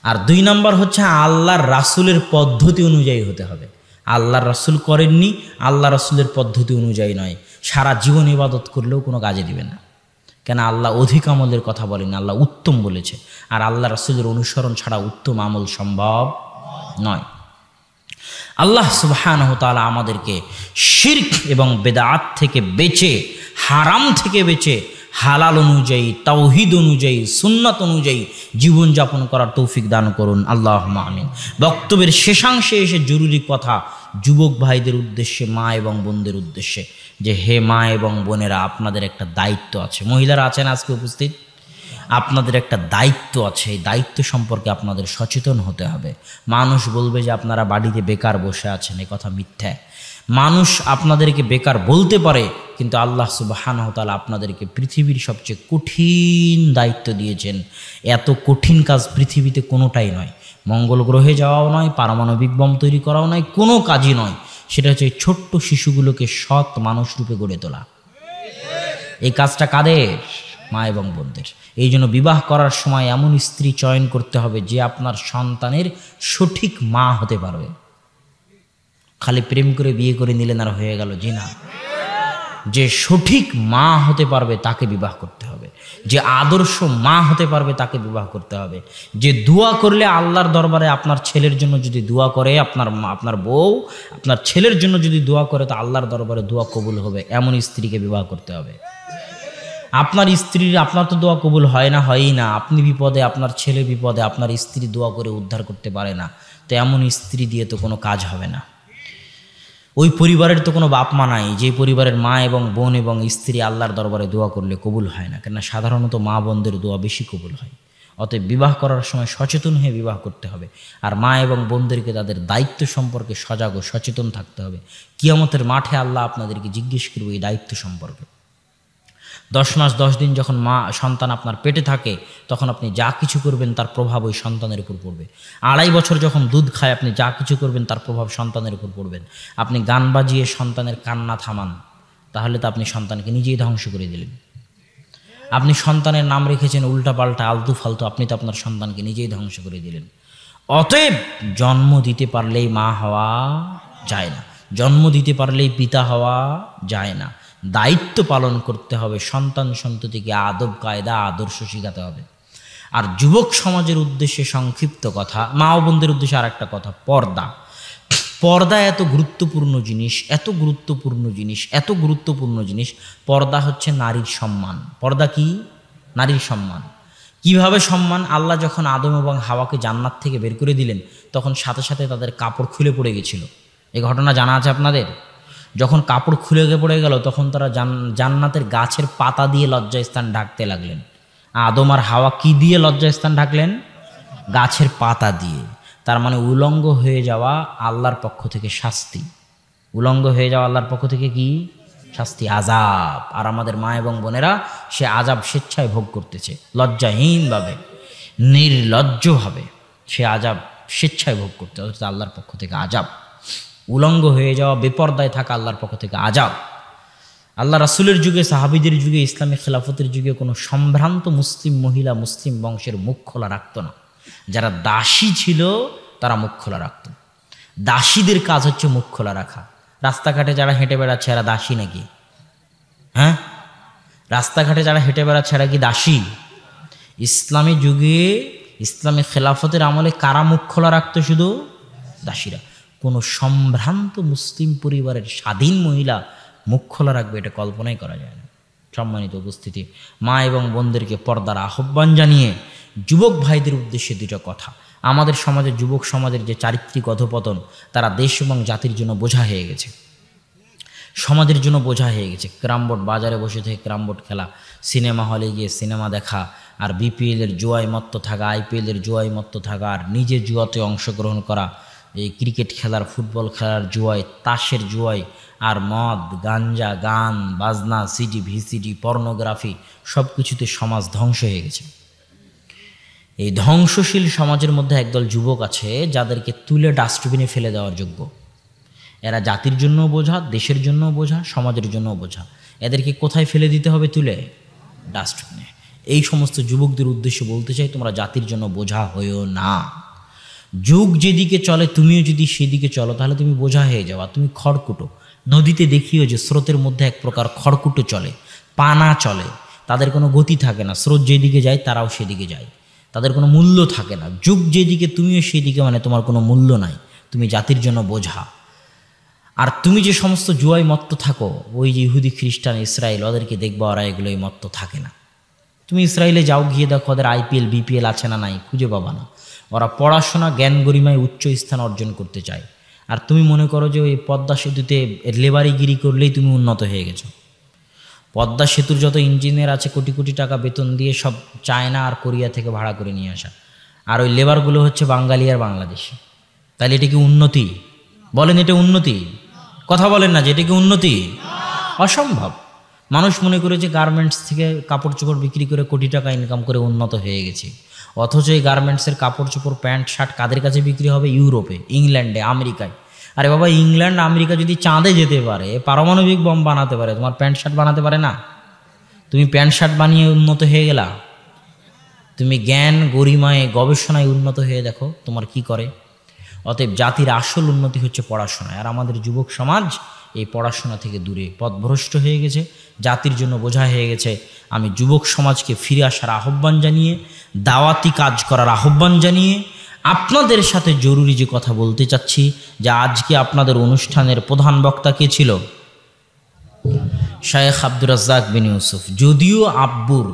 আর 2 নম্বর হচ্ছে আল্লাহর রাসূলের পদ্ধতি অনুযায়ী হতে হবে। আল্লাহর রাসূল করেননি, আল্লাহ রাসূলের পদ্ধতি অনুযায়ী নয়, সারা জীবন ইবাদত করলেও কোনো কাজে দিবে না। কেন? আল্লাহ অধিক আমলের কথা বলেন, আল্লাহ উত্তম বলেছে। আর আল্লাহ রাসূলের অনুসরণ ছাড়া উত্তম আমল সম্ভব নয়। আল্লাহ সুবহানাহু ওয়া তাআলা আমাদেরকে শিরক এবং বেদাত থেকে বেঁচে, হারাম থেকে বেঁচে, হালাল অনুযায়ী, তাওহীদ অনুযায়ী, সুন্নাত অনুযায়ী জীবনযাপন করার তৌফিক দান করুন। আল্লাহুম্মা আমিন। বক্তব্যের শেষাংশে এসে জরুরি কথা যুবক ভাইদের উদ্দেশ্যে, মা এবং বোনদের উদ্দেশ্যে, যে হে মা এবং বোনেরা, আপনাদের একটা দায়িত্ব আছে। মহিলারা আছেন আজকে উপস্থিত, আপনাদের একটা দায়িত্ব আছে। এই দায়িত্ব সম্পর্কে আপনাদের সচেতন হতে হবে। মানুষ বলবে যে আপনারা বাড়িতে বেকার বসে আছেন, এ কথা মিথ্যা। মানুষ আপনাদেরকে বেকার বলতে পারে, কিন্তু আল্লাহ সুবহানাহু ওয়া তাআলা আপনাদেরকে পৃথিবীর সবচেয়ে কঠিন দায়িত্ব দিয়েছেন। এত কঠিন কাজ পৃথিবীতে কোনোটাই নয়। মঙ্গল গ্রহে যাওয়াও নয়, পারমাণবিক বোম তৈরি করাও নয়, কোনো কাজই নয়। সেটা হচ্ছে ছোট্ট শিশুগুলোকে সৎ মানুষ রূপে গড়ে তোলা। এই কাজটা কাদের? মা এবং বোনদের। এই জন্য বিবাহ করার সময় এমন স্ত্রী চয়ন করতে হবে যে আপনার সন্তানের সঠিক মা হতে পারবে। খালি প্রেম করে বিয়ে করে নিলেন আর হয়ে গেল, জি না। যে সঠিক মা হতে পারবে তাকে বিবাহ করতে হবে, যে আদর্শ মা হতে পারবে তাকে বিবাহ করতে হবে, যে দোয়া করলে আল্লাহর দরবারে আপনার ছেলের জন্য যদি দোয়া করে, আপনার বউ আপনার ছেলের জন্য যদি দোয়া করে তো আল্লাহর দরবারে দোয়া কবুল হবে, এমন স্ত্রীকে বিবাহ করতে হবে। আপনার স্ত্রীর, আপনার তো দোয়া কবুল হয় না, হয়ই না। আপনি বিপদে, আপনার ছেলে বিপদে, আপনার স্ত্রী দোয়া করে উদ্ধার করতে পারে না, তো এমন স্ত্রী দিয়ে তো কোনো কাজ হবে না। ওই পরিবারের তো কোনো বাপ মা নাই যে পরিবারের মা এবং বোন এবং স্ত্রী আল্লাহর দরবারে দোয়া করলে কবুল হয় না। কেননা সাধারণত মা বোনদের দোয়া বেশি কবুল হয়। অতএব বিবাহ করার সময় সচেতন হয়ে বিবাহ করতে হবে। আর মা এবং বোনদেরকে তাদের দায়িত্ব সম্পর্কে সজাগ ও সচেতন থাকতে হবে। কিয়ামতের মাঠে আল্লাহ আপনাদেরকে জিজ্ঞেস করবে এই দায়িত্ব সম্পর্কে। 10 মাস 10 দিন যখন মা সন্তান আপনার পেটে থাকে, তখন আপনি যা কিছু করবেন তার প্রভাব ওই সন্তানের উপর পড়বে। 2.5 বছর যখন দুধ খায়, আপনি যা কিছু করবেন তার প্রভাব সন্তানের উপর পড়বেন। আপনি গান বাজিয়ে সন্তানের কান্না থামান, তাহলে তো আপনি সন্তানকে নিজেই ধ্বংস করে দিলেন। আপনি সন্তানের নাম রেখেছেন উল্টাপাল্টা, আলতু ফালতু, আপনি তো আপনার সন্তানকে নিজেই ধ্বংস করে দিলেন। অতএব জন্ম দিতে পারলেই মা হওয়া যায় না, জন্ম দিতে পারলেই পিতা হওয়া যায় না। দায়িত্ব পালন করতে হবে, সন্তান সন্ততিকে আদব কায়দা আদর্শ শেখাতে হবে। আর যুবক সমাজের উদ্দেশ্যে সংক্ষিপ্ত কথা, মা ও বোনদের উদ্দেশ্যে আর একটা কথা, পর্দা। পর্দা এত গুরুত্বপূর্ণ জিনিস, এত গুরুত্বপূর্ণ জিনিস, এত গুরুত্বপূর্ণ জিনিস। পর্দা হচ্ছে নারীর সম্মান। পর্দা কি? নারীর সম্মান। কিভাবে সম্মান? আল্লাহ যখন আদম এবং হাওয়াকে জান্নাত থেকে বের করে দিলেন, তখন সাথে সাথে তাদের কাপড় খুলে পড়ে গেছিল। এই ঘটনা জানা আছে আপনাদের? যখন কাপড় খুলে পড়ে গেল তখন তারা জান্নাতের গাছের পাতা দিয়ে লজ্জাস্থান ঢাকতে লাগলেন। আদম আর হাওয়া কি দিয়ে লজ্জাস্থান ঢাকলেন? গাছের পাতা দিয়ে। তার মানে উলঙ্গ হয়ে যাওয়া আল্লাহর পক্ষ থেকে শাস্তি। উলঙ্গ হয়ে যাওয়া আল্লাহর পক্ষ থেকে কি শাস্তি? আযাব। আর আমাদের মা এবং বোনেরা সে আযাব স্বেচ্ছায় ভোগ করতেছে, লজ্জাহীনভাবে, নির্লজ্জভাবে সে আযাব স্বেচ্ছায় ভোগ করতে হচ্ছে। আল্লাহর পক্ষ থেকে আযাব। উলঙ্গ হয়ে যাওয়া, বেপরদায় থাকা আল্লাহর পক্ষ থেকে আযাব। আল্লাহ রাসূলের যুগে, সাহাবীদের যুগে, ইসলামী খেলাফতের যুগে কোনো সম্ভ্রান্ত মুসলিম মহিলা মুসলিম বংশের মুখ খোলা রাখত না। যারা দাসী ছিল তারা মুখ খোলা রাখত। দাসীদের কাজ হচ্ছে মুখ খোলা রাখা। রাস্তাঘাটে যারা হেঁটে বেড়াচ্ছে এরা দাসী নাকি? হ্যাঁ, রাস্তাঘাটে যারা হেঁটে বেড়াচ্ছে এরা কি দাসী? ইসলামী যুগে, ইসলামী খেলাফতের আমলে কারা মুখ খোলা রাখতো? শুধু দাসীরা। কোনো সম্ভ্রান্ত মুসলিম পরিবারের স্বাধীন মহিলা মুখ খোলা রাখবে এটা কল্পনাই করা যায় না। সম্মানিত উপস্থিতি, মা এবং বোনদেরকে পর্দার আহ্বান জানিয়ে যুবক ভাইদের উদ্দেশ্যে দুটো কথা। আমাদের সমাজে যুবক সমাজের যে চারিত্রিক অধপতন, তারা দেশ এবং জাতির জন্য বোঝা হয়ে গেছে, সমাজের জন্য বোঝা হয়ে গেছে। ক্যারামবোর্ড, বাজারে বসে থেকে ক্যারামবোর্ড খেলা, সিনেমা হলে গিয়ে সিনেমা দেখা, আর বিপিএলের জুয়ায় মত্ত থাকা, আইপিএলের জুয়ায় মত্ত থাকা, আর নিজে জুয়াতে অংশগ্রহণ করা, এই ক্রিকেট খেলার, ফুটবল খেলার জুয়ায়, তাসের জুয়ায়, আর মদ, গাঞ্জা, গান বাজনা, সিডি, ভিসিডি, পর্নোগ্রাফি, সব কিছুতে সমাজ ধ্বংস হয়ে গেছে। এই ধ্বংসশীল সমাজের মধ্যে একদল যুবক আছে যাদেরকে তুলে ডাস্টবিনে ফেলে দেওয়ার যোগ্য। এরা জাতির জন্য বোঝা, দেশের জন্য বোঝা, সমাজের জন্য বোঝা। এদেরকে কোথায় ফেলে দিতে হবে? তুলে ডাস্টবিনে। এই সমস্ত যুবকদের উদ্দেশ্যে বলতে চাই, তোমরা জাতির জন্য বোঝা হয়েও না। যুগ যেদিকে চলে তুমিও যদি সেদিকে চলো তাহলে তুমি বোঝা হয়ে যাওয়া, তুমি খড়কুটো। নদীতে দেখিও যে স্রোতের মধ্যে এক প্রকার খড়কুটো চলে, পানা চলে, তাদের কোনো গতি থাকে না। স্রোত যেদিকে যায় তারাও সেদিকে যায়, তাদের কোনো মূল্য থাকে না। যুগ যেদিকে তুমিও সেদিকে, মানে তোমার কোনো মূল্য নাই, তুমি জাতির জন্য বোঝা। আর তুমি যে সমস্ত জুয়ায় মত্ত থাকো, ওই যে ইহুদি, খ্রিস্টান, ইসরায়েল, ওদেরকে দেখবা ওরা এগুলোই মত্ত থাকে না। তুমি ইসরায়েলে যাও, গিয়ে দেখো ওদের আইপিএল, বিপিএল আছে না নাই, খুঁজে পাবা না। ওরা পড়াশোনা, জ্ঞান গরিমায় উচ্চ স্থান অর্জন করতে চায়। আর তুমি মনে করো যে ওই পদ্মা সেতুতে লেবারিগিরি করলেই তুমি উন্নত হয়ে গেছো। পদ্মা সেতুর যত ইঞ্জিনিয়ার আছে কোটি কোটি টাকা বেতন দিয়ে সব চায়না আর কোরিয়া থেকে ভাড়া করে নিয়ে আসা, আর ওই লেবারগুলো হচ্ছে বাঙালি আর বাংলাদেশি। তাহলে এটা কি উন্নতি? বলেন, এটা উন্নতি? কথা বলেন না যে এটা কি উন্নতি? অসম্ভব। মানুষ মনে করে যে গার্মেন্টস থেকে কাপড় চোপড় বিক্রি করে কোটি টাকা ইনকাম করে উন্নত হয়ে গেছে। অথচ এই গার্মেন্টসের কাপড় চোপড়, প্যান্ট শার্ট কাদের কাছে বিক্রি হবে? ইউরোপে, ইংল্যান্ডে, আমেরিকায়। আরে বাবা, ইংল্যান্ড আমেরিকা যদি চাঁদে যেতে পারে, পারমাণবিক বম বানাতে পারে, তোমার প্যান্ট শার্ট বানাতে পারে না? তুমি প্যান্ট শার্ট বানিয়ে উন্নত হয়ে গেলা? তুমি জ্ঞান গরিমায় গবেষণায় উন্নত হয়ে দেখো তোমার কি করে। অতএব জাতির আসল উন্নতি হচ্ছে পড়াশোনায়। আর আমাদের যুবক সমাজ এই পড়াশোনা থেকে দূরে পথভ্রষ্ট হয়ে গেছে, জাতির জন্য বোঝা হয়ে গেছে। আমি যুবক সমাজকে ফিরে আসার আহ্বান জানিয়ে, দাওয়াতি কাজ করার আহ্বান জানিয়ে আপনাদের সাথে জরুরি যে কথা বলতে চাচ্ছি, যে আজকে আপনাদের অনুষ্ঠানের প্রধান বক্তা কে ছিল? শায়েখ আব্দুর রাজ্জাক বিন ইউসুফ। যদিও আব্বুর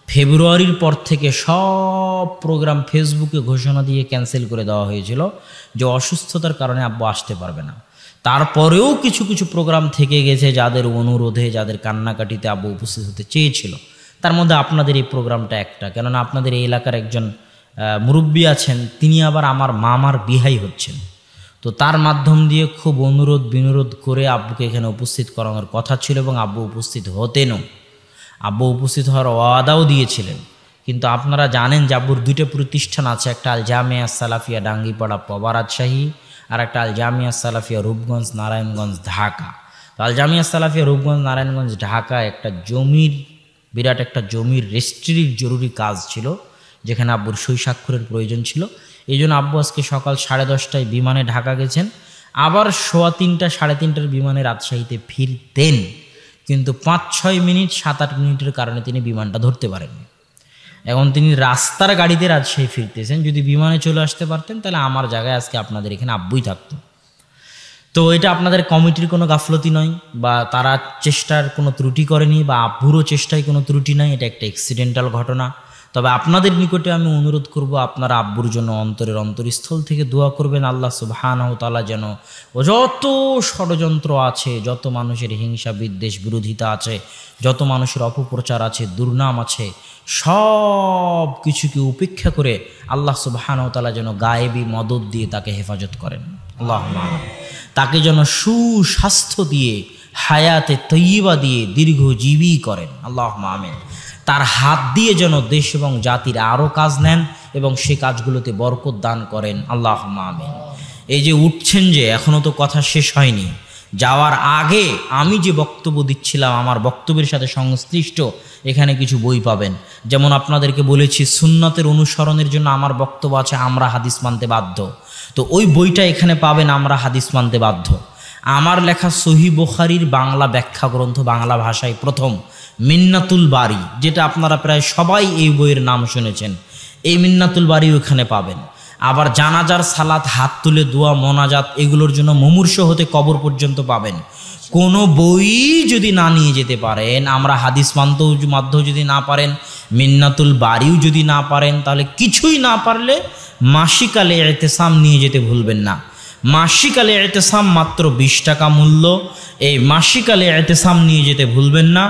ফেব্রুয়ারির পর থেকে সব প্রোগ্রাম ফেসবুকে ঘোষণা দিয়ে ক্যান্সেল করে দেওয়া হয়েছিল যে অসুস্থতার কারণে আব্বু আসতে পারবে না, তারপরেও কিছু কিছু প্রোগ্রাম থেকে গেছে যাদের অনুরোধে, যাদের কান্নাকাটিতে আব্বু উপস্থিত হতে চেয়েছিল। তার মধ্যে আপনাদের এই প্রোগ্রামটা একটা, কেননা আপনাদের এই এলাকার একজন মুরব্বী আছেন, তিনি আবার আমার মামার বিহাই হচ্ছেন। তো তার মাধ্যম দিয়ে খুব অনুরোধ বিনুরোধ করে আব্বুকে এখানে উপস্থিত করানোর কথা ছিল এবং আব্বু উপস্থিত হতেনও। আব্বু উপস্থিত হওয়ার ওয়াদাও দিয়েছিলেন। কিন্তু আপনারা জানেন যে আব্বুর দুইটা প্রতিষ্ঠান আছে, একটা আল জামিয়া সালাফিয়া ডাঙ্গিপাড়া পবা রাজশাহী, আর একটা আল জামিয়া সালাফিয়া রূপগঞ্জ নারায়ণগঞ্জ ঢাকা। তো আল জামিয়া সালাফিয়া রূপগঞ্জ নারায়ণগঞ্জ ঢাকা একটা জমির, বিরাট একটা জমির রেজিস্ট্রির জরুরি কাজ ছিল, যেখানে আব্বুর সই স্বাক্ষরের প্রয়োজন ছিল। এই জন্য আব্বু আজকে সকাল 10:30টায় বিমানে ঢাকা গেছেন, আবার 3:15 3:30টার বিমানে রাজশাহীতে ফিরতেন, কিন্তু 5-6 মিনিট 7-8 মিনিটের কারণে তিনি বিমানটা ধরতে পারেননি। এখন তিনি রাস্তার গাড়িতে রাজশাহী ফিরতেছেন। যদি বিমানে চলে আসতে পারতেন তাহলে আমার জায়গায় আজকে আপনাদের এখানে আব্বুই থাকতো। তো এটা আপনাদের কমিটির কোনো গাফলতি নয়, বা তারা চেষ্টার কোনো ত্রুটি করেনি, বা আব্বুরও চেষ্টায় কোনো ত্রুটি নাই, এটা একটা অ্যাক্সিডেন্টাল ঘটনা। তবে আপনাদের নিকটে আমি অনুরোধ করব, আপনারা আব্বুর জন্য অন্তরের অন্তরস্থল থেকে দোয়া করবেন, আল্লাহ সুবহানাহু ওয়া তাআলা যেন যত ষড়যন্ত্র আছে, যত মানুষের হিংসা বিদ্বেষ বিরোধিতা আছে, যত মানুষের অপপ্রচার আছে, দুর্নাম আছে, সব কিছুকে উপেক্ষা করে আল্লাহ সুবহানাহু ওয়া তাআলা যেন গায়েবী মদদ দিয়ে তাকে হেফাজত করেন। আল্লাহুম্মা আমিন। তাকে যেন সুস্বাস্থ্য দিয়ে, হায়াতে তৈয়বা দিয়ে দীর্ঘজীবী করেন। আল্লাহুম্মা আমিন। তার হাত দিয়ে যেন দেশ এবং জাতির আরও কাজ নেন এবং সে কাজগুলোতে বরকত দান করেন। আল্লাহুম্মা আমিন। এই যে উঠছেন, যে এখনও তো কথা শেষ হয়নি, যাওয়ার আগে আমি যে বক্তব্য দিচ্ছিলাম আমার বক্তব্যের সাথে সংশ্লিষ্ট এখানে কিছু বই পাবেন। যেমন আপনাদেরকে বলেছি সুন্নতের অনুসরণের জন্য আমার বক্তব্য আছে আমরা হাদিস মানতে বাধ্য, তো ওই বইটা এখানে পাবেন আমরা হাদিস মানতে বাধ্য। আমার লেখা সহিহ বুখারীর বাংলা ব্যাখ্যা গ্রন্থ, বাংলা ভাষায় প্রথম, মিন্নাতুল বারী, যেটা আপনারা প্রায় সবাই এই বইয়ের নাম শুনেছেন, এই মিন্নাতুল বারী ওখানে পাবেন। আবার জানাজার সালাত, হাত তুলে দোয়া, মোনাজাত, এগুলোর জন্য মুমূর্ষু হতে কবর পর্যন্ত পাবেন। কোনো বই যদি না নিয়ে যেতে পারেন, আমরা হাদিস মানতেও মাধ্যেও যদি না পারেন, মিন্নাতুল বারীও যদি না পারেন, তাহলে কিছুই না পারলে মাসিক আলে ইতিসাম নিয়ে যেতে ভুলবেন না। মাসিক আলে ইতিসাম মাত্র 20 টাকা মূল্য, এই মাসিক আলে ইতিসাম নিয়ে যেতে ভুলবেন না।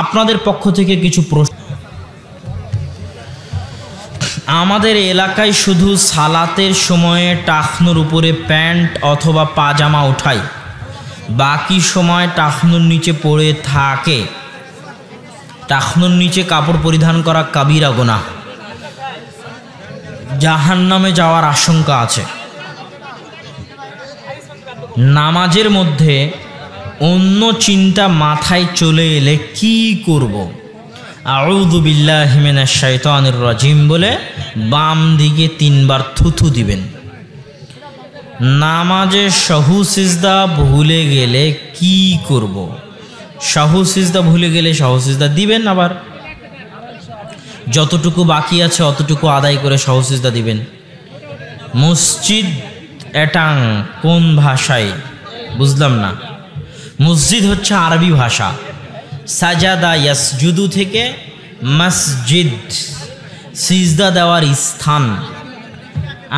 আপনাদের পক্ষ থেকে কিছু প্রশ্ন, আমাদের এলাকায় শুধু সালাতের সময়ে টাকনুর উপরে প্যান্ট অথবা পাজামা উঠায়, বাকি সময় টাকনুর নিচে পড়ে থাকে। টাকনুর নিচে কাপড় পরিধান করা কাবিরা গুনাহ, জাহান্নামে যাওয়ার আশঙ্কা আছে। নামাজের মধ্যে অন্য চিন্তা মাথায় চলে এলে কি করব? আউযু বিল্লাহি মিনাশ শাইতানির রাজিম বলে বাম দিকে 3 বার থুথু দিবেন। নামাজে সাহু সিজদা ভুলে গেলে কি করব? সাহু সিজদা ভুলে গেলে সাহু সিজদা দিবেন, আবার যতটুকু বাকি আছে অতটুকু আদায় করে সাহু সিজদা দিবেন। মসজিদ এটাং কোন ভাষায়? বুঝলাম না। মসজিদ হচ্ছে আরবি ভাষা। সাজাদা ইয়াসজুদু থেকে মসজিদ, সিজদা দেওয়ার স্থান।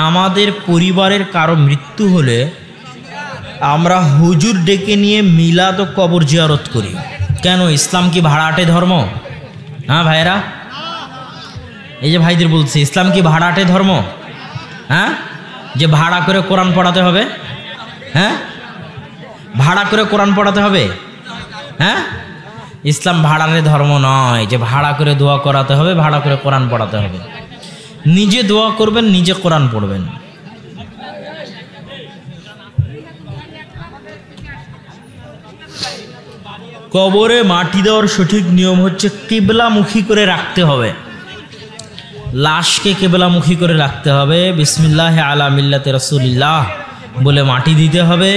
আমাদের পরিবারের কারো মৃত্যু হলে আমরা হুজুর ডেকে নিয়ে মিলাদ ও কবর জিয়ারত করি। কেন? ইসলাম কি ভাড়াটে ধর্ম? হ্যাঁ ভাইরা, এই যে ভাইদের বলছি, ইসলাম কি ভাড়াটে ধর্ম? হ্যাঁ, যে ভাড়া করে কোরআন পড়াতে হবে? হ্যাঁ, ভাড়া করে কোরআন পড়াতে হবে? হ্যাঁ, ইসলাম ভাড়াটে ধর্ম নয় যে ভাড়া করে দোয়া করাতে হবে, ভাড়া করে কোরআন পড়াতে হবে। নিজে দোয়া করবেন, নিজে কোরআন পড়বেন। কবরে মাটি দেওয়ার সঠিক নিয়ম হচ্ছে কিবলামুখী করে রাখতে হবে। লাশকে কিবলামুখী করে রাখতে হবে, বিসমিল্লাহ আলা মিল্লাতে রাসূলিল্লাহ বলে মাটি দিতে হবে।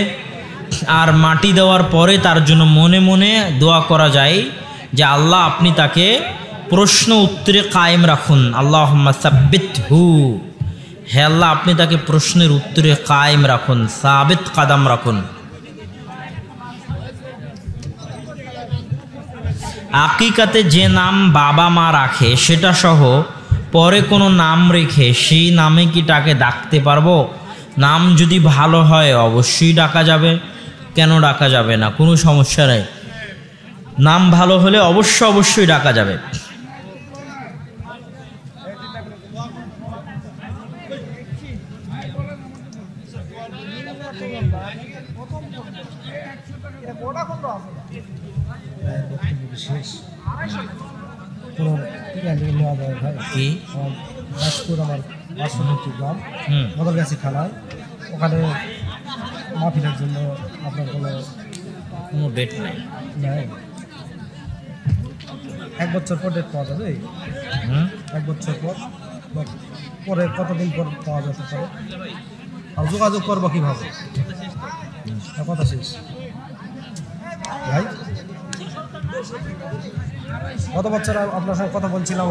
আর মাটি দেওয়ার পরে তার জন্য মনে মনে দোয়া করা যায় যে আল্লাহ আপনি তাকে প্রশ্ন উত্তরে কায়েম রাখুন, আল্লাহুম্মা সাব্বিতহু, হে আল্লাহ আপনি তাকে প্রশ্নের উত্তরে কায়েম রাখুন, সাবিত কাদাম রাখুন। আকিকাতে যে নাম বাবা মা রাখে সেটা সহ পরে কোনো নাম রেখে সেই নামে কি তাকে ডাকতে পারবো? নাম যদি ভালো হয় অবশ্যই ডাকা যাবে, কেন ডাকা যাবে না? কোনো সমস্যা নেই, নাম ভালো হলে অবশ্যই ডাকা যাবে। ওখানে মাহফিলের জন্য আপনার কোনো ডেট নাই? 1 বছর পর ডেট পাওয়া যাবে। 1 বছর পর পরে কতদিন পর পাওয়া যেতে পারে? আর যোগাযোগ করবো কীভাবে? কথা শেষ ভাই। গত বছর আপনার সঙ্গে কথা বলছিলাম,